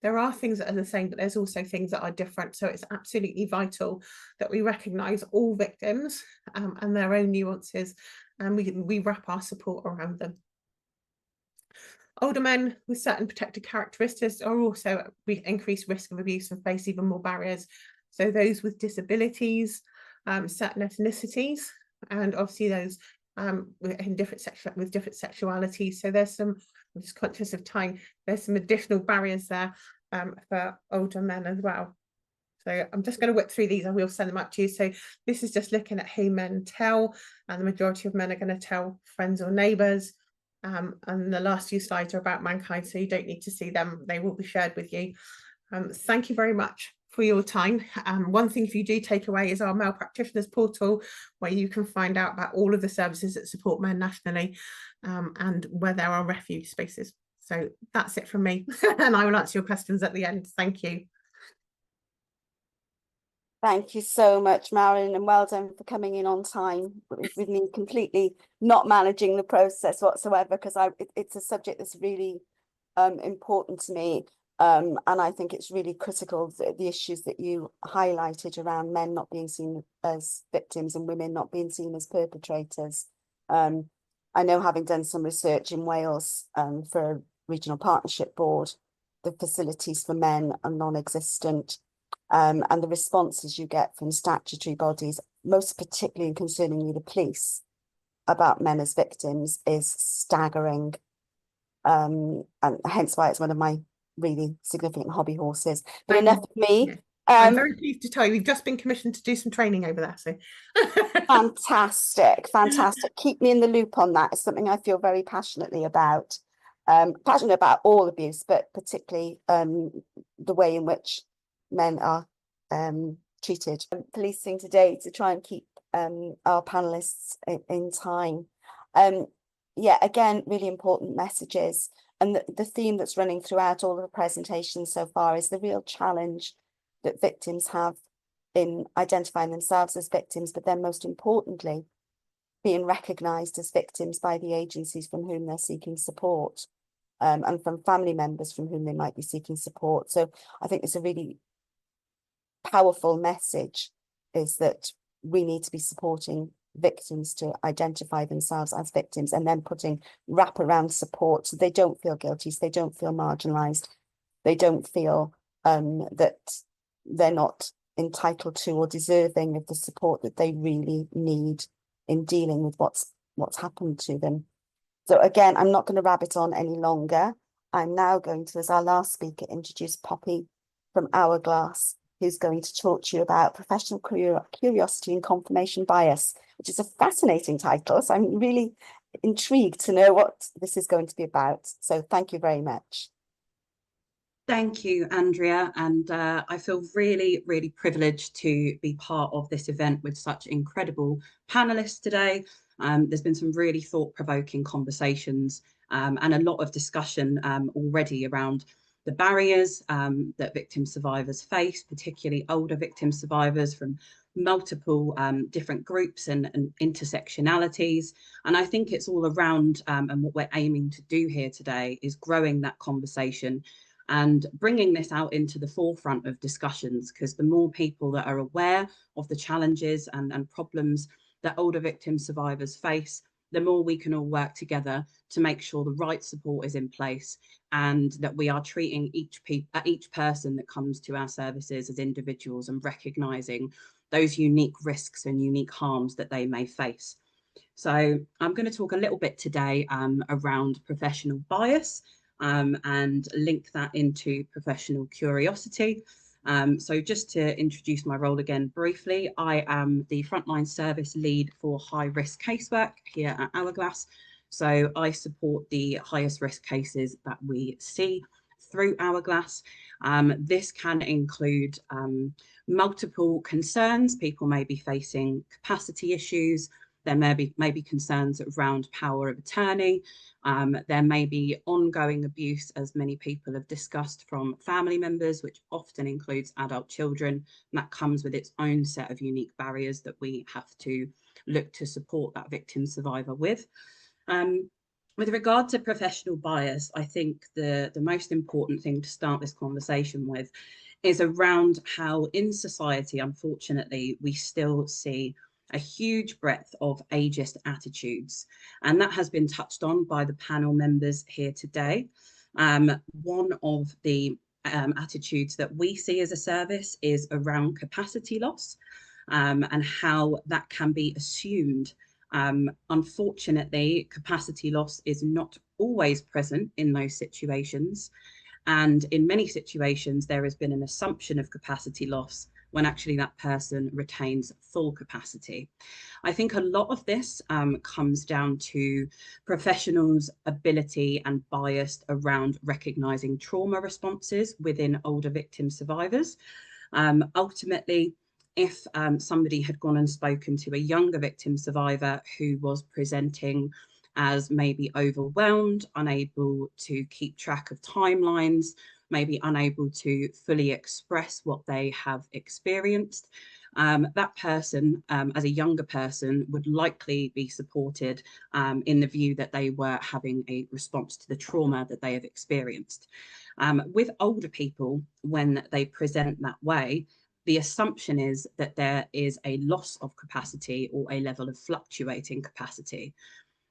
there are things that are the same, but there's also things that are different. So it's absolutely vital that we recognise all victims and their own nuances, and we wrap our support around them. Older men with certain protected characteristics are also at increased risk of abuse and face even more barriers. So those with disabilities, certain ethnicities, and obviously those with different sexualities. So there's some, I'm just conscious of time, there's some additional barriers there for older men as well. So I'm just going to whip through these, and we'll send them up to you. So this is just looking at who men tell, and the majority of men are going to tell friends or neighbours. And the last few slides are about mankind, so you don't need to see them. They will be shared with you. Thank you very much for your time. One thing, if you do take away, is our male practitioners portal, where you can find out about all of the services that support men nationally, and where there are refuge spaces. So that's it from me, and I will answer your questions at the end. Thank you. Thank you so much, Marilyn, and well done for coming in on time with me completely not managing the process whatsoever, because it's a subject that's really important to me, and I think it's really critical, the issues that you highlighted around men not being seen as victims and women not being seen as perpetrators. I know, having done some research in Wales for a regional partnership board, the facilities for men are non-existent. And the responses you get from statutory bodies, most particularly concerning the police, about men as victims is staggering, and hence why it's one of my really significant hobby horses. But enough of me. I'm very pleased to tell you we've just been commissioned to do some training over there. So fantastic, fantastic. Keep me in the loop on that. It's something I feel very passionately about. Passionate about all abuse, but particularly the way in which men are treated. Policing today to try and keep our panelists in time. Yeah, again, really important messages. And the theme that's running throughout all of the presentations so far is the real challenge that victims have in identifying themselves as victims, but then most importantly, being recognised as victims by the agencies from whom they're seeking support, and from family members from whom they might be seeking support. So I think it's a really powerful message, is that we need to be supporting victims to identify themselves as victims, and then putting wraparound support so they don't feel guilty, so they don't feel marginalised, they don't feel that they're not entitled to or deserving of the support that they really need in dealing with what's happened to them. So again, I'm not going to rabbit on any longer. I'm now going to, as our last speaker, introduce Poppy from Hourglass, who's going to talk to you about professional curiosity and confirmation bias, which is a fascinating title. So I'm really intrigued to know what this is going to be about. So thank you very much. Thank you, Andrea. And I feel really, really privileged to be part of this event with such incredible panelists today. There's been some really thought-provoking conversations and a lot of discussion already around the barriers that victim survivors face, particularly older victim survivors from multiple different groups and intersectionalities. And I think it's all around, and what we're aiming to do here today is growing that conversation and bringing this out into the forefront of discussions, because the more people that are aware of the challenges and problems that older victim survivors face, the more we can all work together to make sure the right support is in place, and that we are treating each person that comes to our services as individuals and recognising those unique risks and unique harms that they may face. So I'm going to talk a little bit today around professional bias, and link that into professional curiosity. So just to introduce my role again briefly, I am the frontline service lead for high-risk casework here at Hourglass. So I support the highest risk cases that we see through Hourglass. This can include multiple concerns. People may be facing capacity issues. There may be concerns around power of attorney. There may be ongoing abuse, as many people have discussed, from family members, which often includes adult children. And that comes with its own set of unique barriers that we have to look to support that victim survivor with. With regard to professional bias, I think the most important thing to start this conversation with is around how in society, unfortunately, we still see a huge breadth of ageist attitudes. And that has been touched on by the panel members here today. One of the attitudes that we see as a service is around capacity loss, and how that can be assumed. Unfortunately, capacity loss is not always present in those situations. And in many situations, there has been an assumption of capacity loss when actually that person retains full capacity. I think a lot of this comes down to professionals' ability and bias around recognising trauma responses within older victim survivors. Ultimately, if somebody had gone and spoken to a younger victim survivor who was presenting as maybe overwhelmed, unable to keep track of timelines, maybe unable to fully express what they have experienced, that person, as a younger person, would likely be supported in the view that they were having a response to the trauma that they have experienced. With older people, when they present that way, the assumption is that there is a loss of capacity or a level of fluctuating capacity.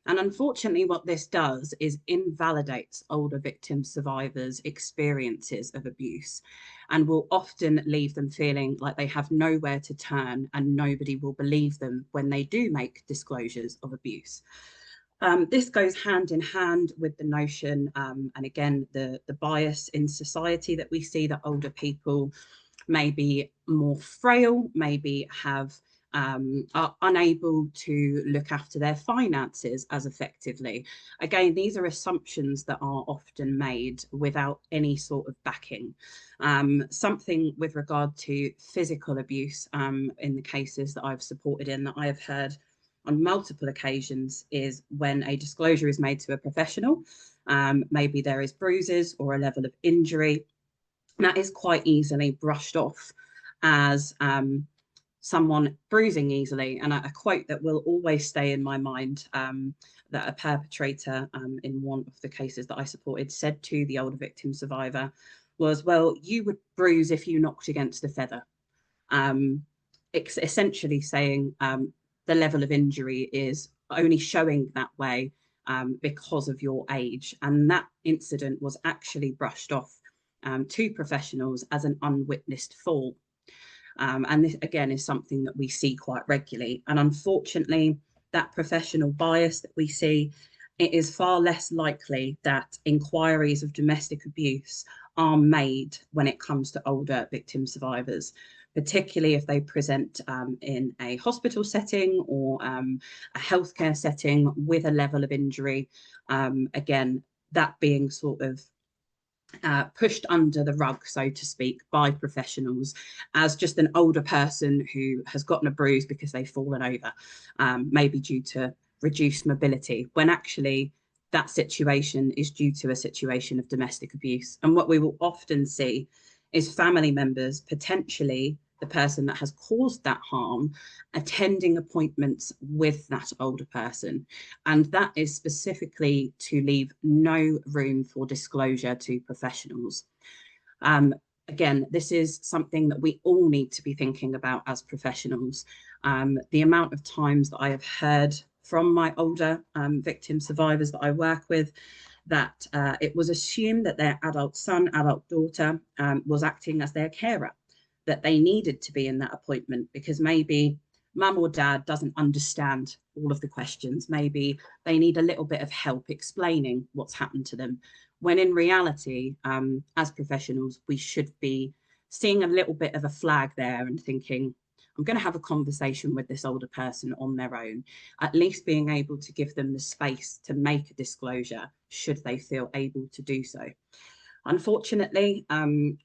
And unfortunately, what this does is invalidates older victim survivors' experiences of abuse, and will often leave them feeling like they have nowhere to turn and nobody will believe them when they do make disclosures of abuse. This goes hand in hand with the notion, and again, the bias in society that we see, that older people maybe more frail, maybe are unable to look after their finances as effectively. Again, these are assumptions that are often made without any sort of backing. Something with regard to physical abuse in the cases that I've supported in, that I have heard on multiple occasions, is when a disclosure is made to a professional. Maybe there is bruises or a level of injury, and that is quite easily brushed off as someone bruising easily. And a quote that will always stay in my mind, that a perpetrator in one of the cases that I supported said to the older victim survivor was, well, you would bruise if you knocked against a feather. Essentially saying the level of injury is only showing that way because of your age. And that incident was actually brushed off to professionals as an unwitnessed fall. And this, again, is something that we see quite regularly. And unfortunately, that professional bias that we see, it is far less likely that inquiries of domestic abuse are made when it comes to older victim survivors, particularly if they present in a hospital setting or a healthcare setting with a level of injury. Again, that being sort of pushed under the rug, so to speak, by professionals as just an older person who has gotten a bruise because they've fallen over, maybe due to reduced mobility, when actually that situation is due to a situation of domestic abuse. And what we will often see is family members, potentially the person that has caused that harm, attending appointments with that older person. And that is specifically to leave no room for disclosure to professionals. Again, this is something that we all need to be thinking about as professionals. The amount of times that I have heard from my older victim survivors that I work with, that it was assumed that their adult son, adult daughter was acting as their carer, that they needed to be in that appointment because maybe mum or dad doesn't understand all of the questions. Maybe they need a little bit of help explaining what's happened to them. When in reality, as professionals, we should be seeing a little bit of a flag there and thinking, I'm going to have a conversation with this older person on their own, at least being able to give them the space to make a disclosure should they feel able to do so. Unfortunately,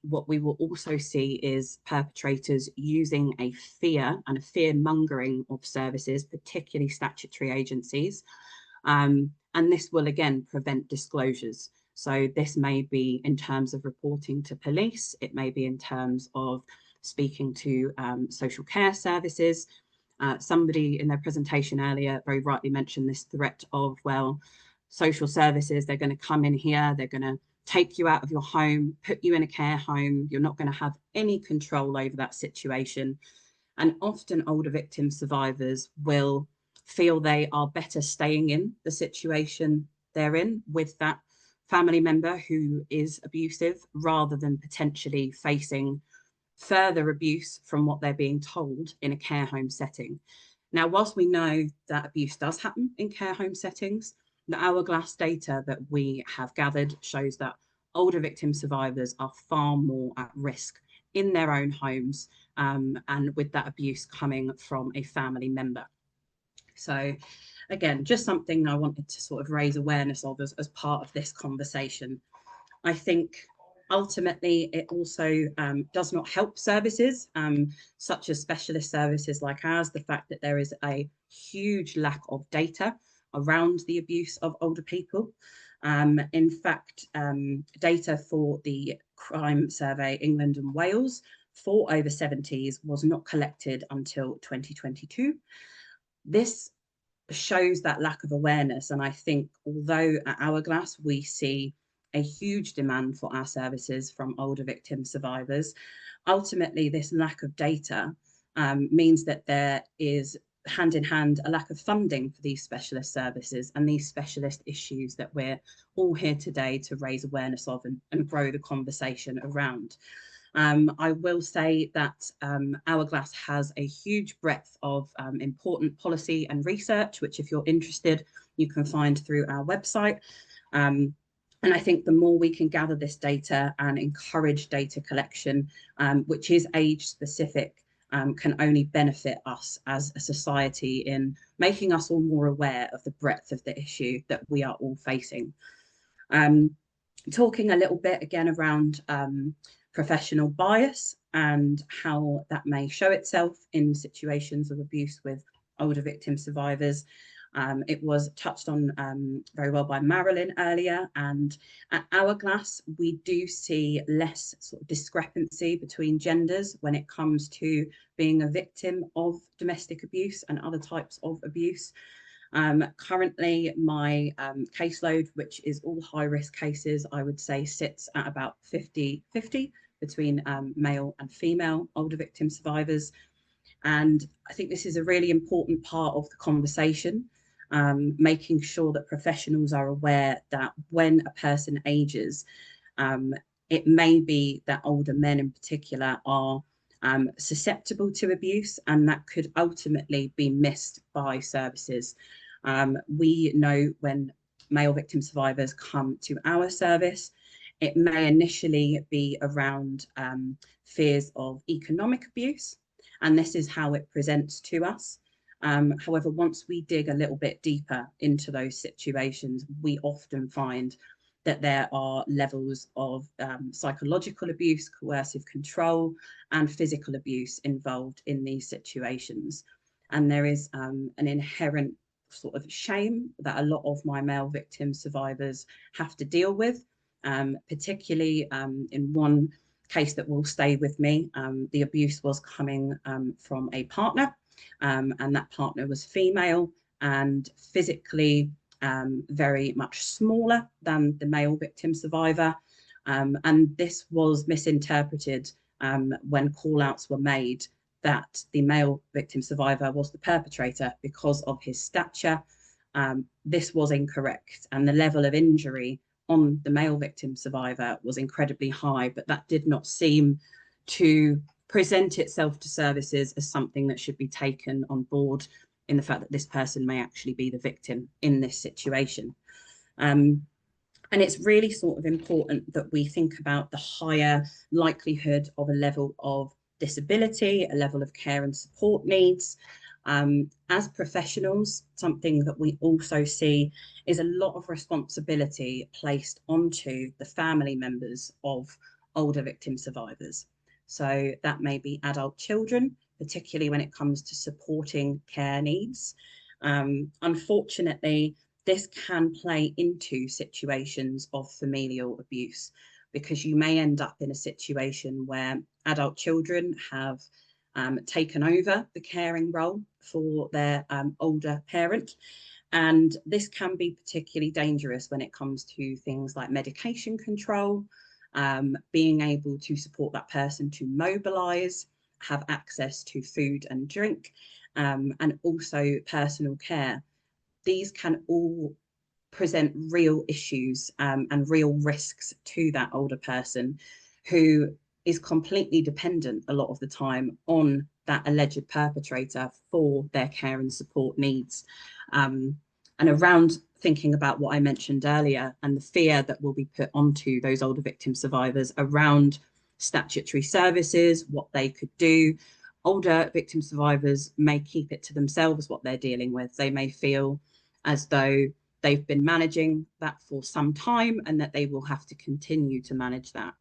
what we will also see is perpetrators using a fear and a fear mongering of services, particularly statutory agencies. And this will again prevent disclosures. So this may be in terms of reporting to police, it may be in terms of speaking to social care services. Somebody in their presentation earlier very rightly mentioned this threat of, well, social services, they're going to come in here, they're going to take you out of your home, put you in a care home, you're not going to have any control over that situation. And often older victim survivors will feel they are better staying in the situation they're in with that family member who is abusive, rather than potentially facing further abuse from what they're being told in a care home setting. Now, whilst we know that abuse does happen in care home settings, the Hourglass data that we have gathered shows that older victim survivors are far more at risk in their own homes, and with that abuse coming from a family member. So again, just something I wanted to sort of raise awareness of as part of this conversation. I think ultimately it also does not help services such as specialist services like ours, the fact that there is a huge lack of data around the abuse of older people. In fact, data for the Crime Survey England and Wales for over 70s was not collected until 2022. This shows that lack of awareness, and I think although at Hourglass we see a huge demand for our services from older victim survivors, ultimately this lack of data means that there is hand in hand a lack of funding for these specialist services and these specialist issues that we're all here today to raise awareness of and grow the conversation around. I will say that Hourglass has a huge breadth of important policy and research, which if you're interested, you can find through our website. And I think the more we can gather this data and encourage data collection, which is age specific, can only benefit us as a society in making us all more aware of the breadth of the issue that we are all facing. Talking a little bit again around professional bias and how that may show itself in situations of abuse with older victim survivors. It was touched on very well by Marilyn earlier, and at Hourglass we do see less sort of discrepancy between genders when it comes to being a victim of domestic abuse and other types of abuse. Currently my caseload, which is all high risk cases, I would say sits at about 50-50 between male and female older victim survivors. And I think this is a really important part of the conversation, making sure that professionals are aware that when a person ages, it may be that older men in particular are susceptible to abuse, and that could ultimately be missed by services. We know when male victim survivors come to our service, it may initially be around fears of economic abuse, and this is how it presents to us. However, once we dig a little bit deeper into those situations, we often find that there are levels of psychological abuse, coercive control, and physical abuse involved in these situations. And there is an inherent sort of shame that a lot of my male victim survivors have to deal with, particularly in one case that will stay with me. The abuse was coming from a partner, and that partner was female and physically very much smaller than the male victim survivor. And this was misinterpreted when call outs were made that the male victim survivor was the perpetrator because of his stature. This was incorrect, and the level of injury on the male victim survivor was incredibly high, but that did not seem to present itself to services as something that should be taken on board, in the fact that this person may actually be the victim in this situation. And it's really sort of important that we think about the higher likelihood of a level of disability, a level of care and support needs. As professionals, something that we also see is a lot of responsibility placed onto the family members of older victim survivors. So that may be adult children, particularly when it comes to supporting care needs. Unfortunately, this can play into situations of familial abuse, because you may end up in a situation where adult children have taken over the caring role for their older parent. And this can be particularly dangerous when it comes to things like medication control, being able to support that person to mobilize, have access to food and drink, and also personal care. These can all present real issues and real risks to that older person, who is completely dependent a lot of the time on that alleged perpetrator for their care and support needs. And around thinking about what I mentioned earlier and the fear that will be put onto those older victim survivors around statutory services, what they could do. Older victim survivors may keep it to themselves what they're dealing with. They may feel as though they've been managing that for some time and that they will have to continue to manage that.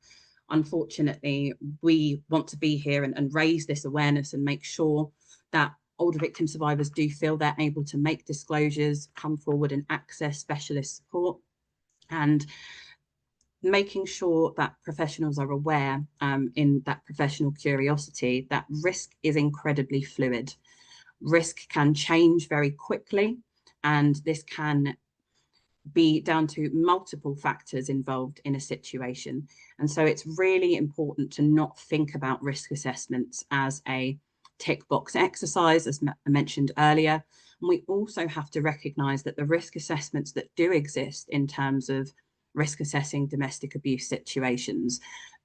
Unfortunately, we want to be here and raise this awareness and make sure that older victim survivors do feel they're able to make disclosures, come forward and access specialist support, and making sure that professionals are aware in that professional curiosity that risk is incredibly fluid. Risk can change very quickly, and this can be down to multiple factors involved in a situation. And so it's really important to not think about risk assessments as a tick box exercise, as I mentioned earlier. And we also have to recognise that the risk assessments that do exist in terms of risk assessing domestic abuse situations,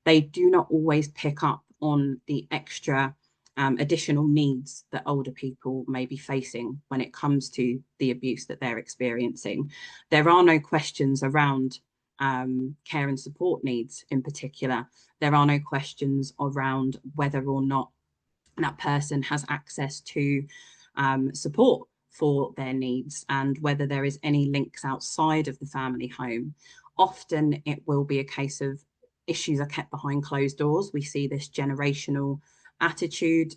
they do not always pick up on the extra additional needs that older people may be facing when it comes to the abuse that they're experiencing. There are no questions around care and support needs in particular. There are no questions around whether or not that person has access to support for their needs and whether there is any links outside of the family home. Often it will be a case of issues are kept behind closed doors. We see this generational attitude,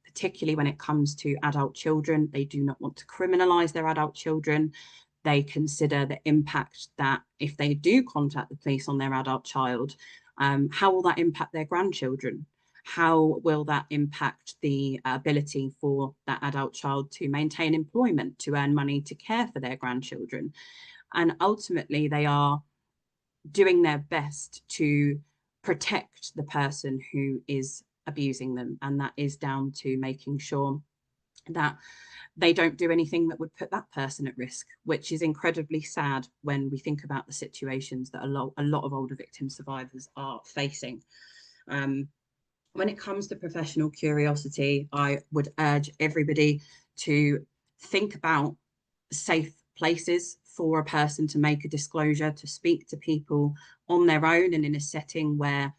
particularly when it comes to adult children. They do not want to criminalise their adult children. They consider the impact that if they do contact the police on their adult child, how will that impact their grandchildren? How will that impact the ability for that adult child to maintain employment, to earn money, to care for their grandchildren? And ultimately, they are doing their best to protect the person who is abusing them. And that is down to making sure that they don't do anything that would put that person at risk, which is incredibly sad when we think about the situations that a lot of older victim survivors are facing. When it comes to professional curiosity, I would urge everybody to think about safe places for a person to make a disclosure, to speak to people on their own and in a setting where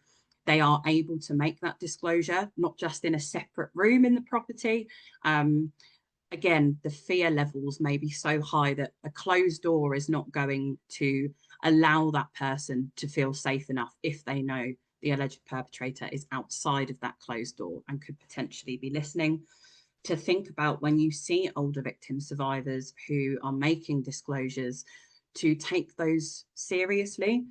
they are able to make that disclosure, not just in a separate room in the property. Again, the fear levels may be so high that a closed door is not going to allow that person to feel safe enough if they know the alleged perpetrator is outside of that closed door and could potentially be listening. To think about when you see older victim survivors who are making disclosures, to take those seriously.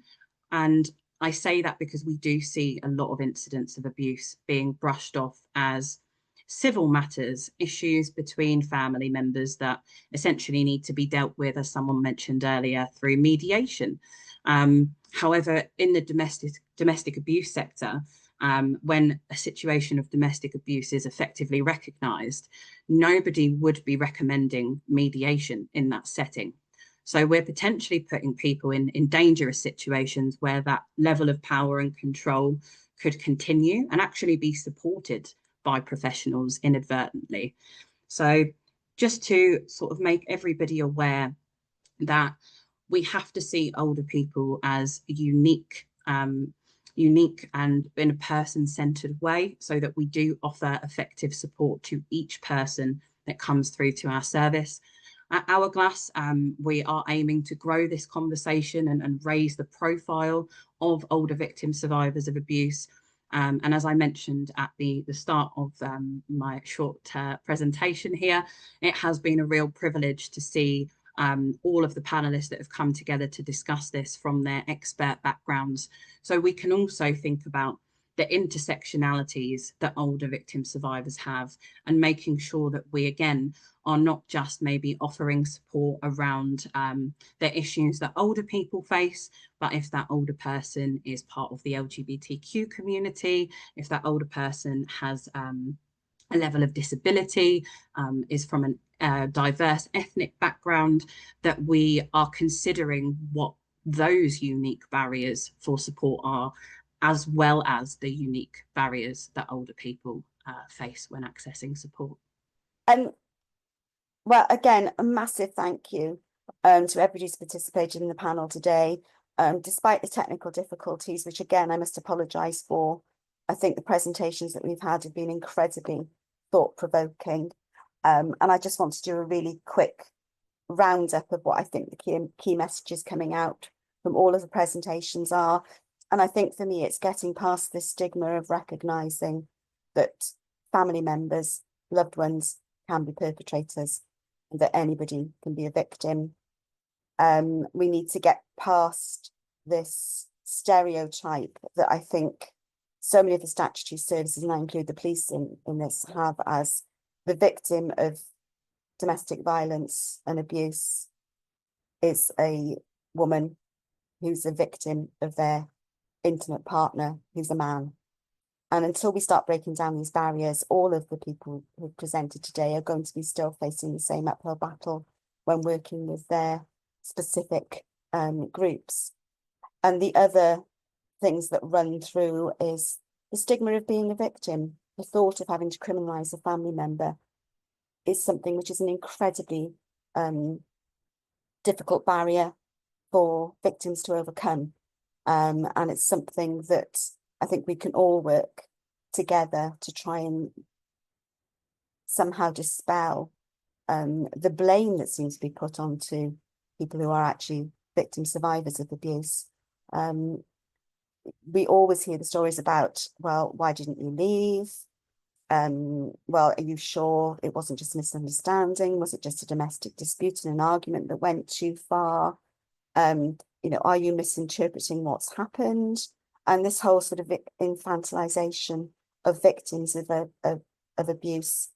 And I say that because we do see a lot of incidents of abuse being brushed off as civil matters, issues between family members that essentially need to be dealt with, as someone mentioned earlier, through mediation. However, in the domestic abuse sector, when a situation of domestic abuse is effectively recognised, nobody would be recommending mediation in that setting. So we're potentially putting people in dangerous situations where that level of power and control could continue and actually be supported by professionals inadvertently. So just to sort of make everybody aware that we have to see older people as unique and in a person-centered way, so that we do offer effective support to each person that comes through to our service. At Hourglass, we are aiming to grow this conversation and raise the profile of older victim survivors of abuse. And as I mentioned at the start of my short presentation here, it has been a real privilege to see all of the panelists that have come together to discuss this from their expert backgrounds. So we can also think about the intersectionalities that older victim survivors have, and making sure that we, again, are not just maybe offering support around the issues that older people face, but if that older person is part of the LGBTQ community, if that older person has a level of disability, is from a diverse ethnic background, that we are considering what those unique barriers for support are, as well as the unique barriers that older people face when accessing support. Well, again, a massive thank you to everybody who's participated in the panel today. Despite the technical difficulties, which again, I must apologise for, I think the presentations that we've had have been incredibly thought-provoking. And I just want to do a really quick roundup of what I think the key messages coming out from all of the presentations are. And I think for me, it's getting past this stigma of recognising that family members, loved ones can be perpetrators, and that anybody can be a victim. We need to get past this stereotype that I think so many of the statutory services, and I include the police in this, have as the victim of domestic violence and abuse is a woman who's a victim of their intimate partner who's a man. And until we start breaking down these barriers, all of the people who presented today are going to be still facing the same uphill battle when working with their specific groups. And the other things that run through is the stigma of being a victim. The thought of having to criminalise a family member is something which is an incredibly difficult barrier for victims to overcome. And it's something that I think we can all work together to try and somehow dispel the blame that seems to be put onto people who are actually victim survivors of abuse. We always hear the stories about, well, why didn't you leave? Well, are you sure it wasn't just a misunderstanding? Was it just a domestic dispute and an argument that went too far? You know, are you misinterpreting what's happened? And this whole sort of infantilization of victims of abuse,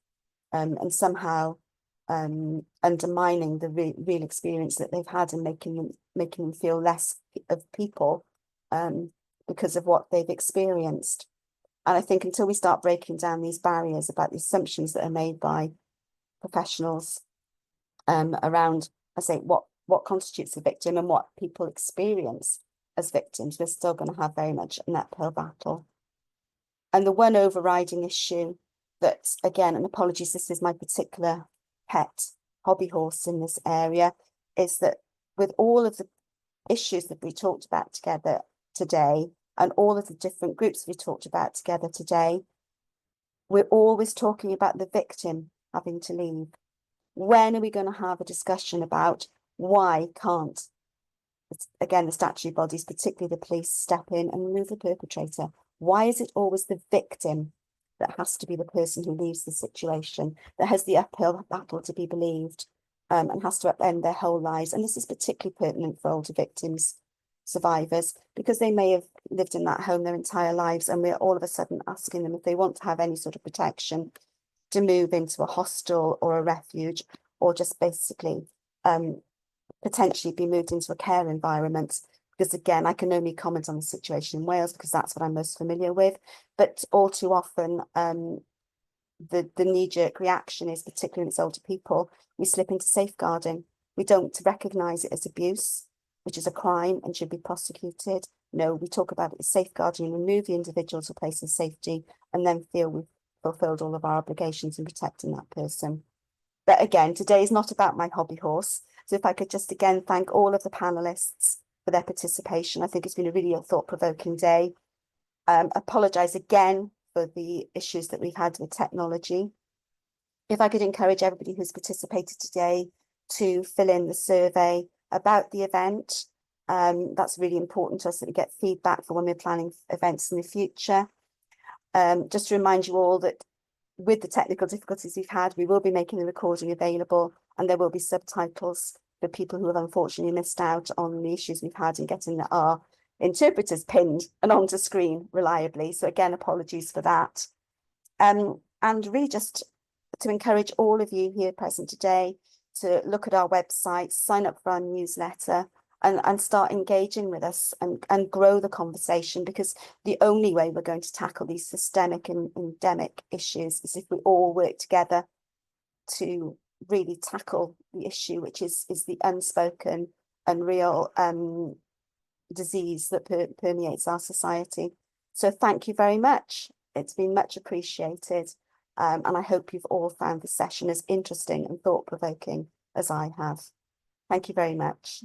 and somehow undermining the real experience that they've had and making them feel less of people because of what they've experienced. And I think until we start breaking down these barriers about the assumptions that are made by professionals around, I say, what constitutes a victim and what people experience as victims, we're still going to have very much an uphill battle. And the one overriding issue that, again, and apologies, this is my particular pet hobby horse in this area, is that with all of the issues that we talked about together today, and all of the different groups we talked about together today, we're always talking about the victim having to leave. When are we going to have a discussion about why can't, again, the statutory bodies, particularly the police, step in and remove the perpetrator? Why is it always the victim that has to be the person who leaves the situation, that has the uphill battle to be believed, and has to upend their whole lives? And this is particularly pertinent for older victims, survivors, because they may have lived in that home their entire lives, and we're all of a sudden asking them if they want to have any sort of protection to move into a hostel or a refuge, or just basically potentially be moved into a care environment. Because again, I can only comment on the situation in Wales because that's what I'm most familiar with, but all too often the knee-jerk reaction is, particularly in its older people, we slip into safeguarding. We don't recognise it as abuse, which is a crime and should be prosecuted. No, we talk about it as safeguarding and remove the individual to a place of safety, and then feel we've fulfilled all of our obligations in protecting that person. But again, today is not about my hobby horse. So if I could just again thank all of the panelists for their participation. I think it's been a really thought-provoking day. Apologise again for the issues that we've had with technology. If I could encourage everybody who's participated today to fill in the survey about the event. That's really important to us, that we get feedback for when we're planning events in the future. Just to remind you all that with the technical difficulties we've had, we will be making the recording available, and there will be subtitles for people who have unfortunately missed out on the issues we've had in getting our interpreters pinned and onto screen reliably. So again, apologies for that. And really just to encourage all of you here present today to look at our website, sign up for our newsletter, and start engaging with us and grow the conversation, because the only way we're going to tackle these systemic and endemic issues is if we all work together to really tackle the issue, which is the unspoken and real disease that permeates our society. So thank you very much. It's been much appreciated. And I hope you've all found the session as interesting and thought-provoking as I have. Thank you very much.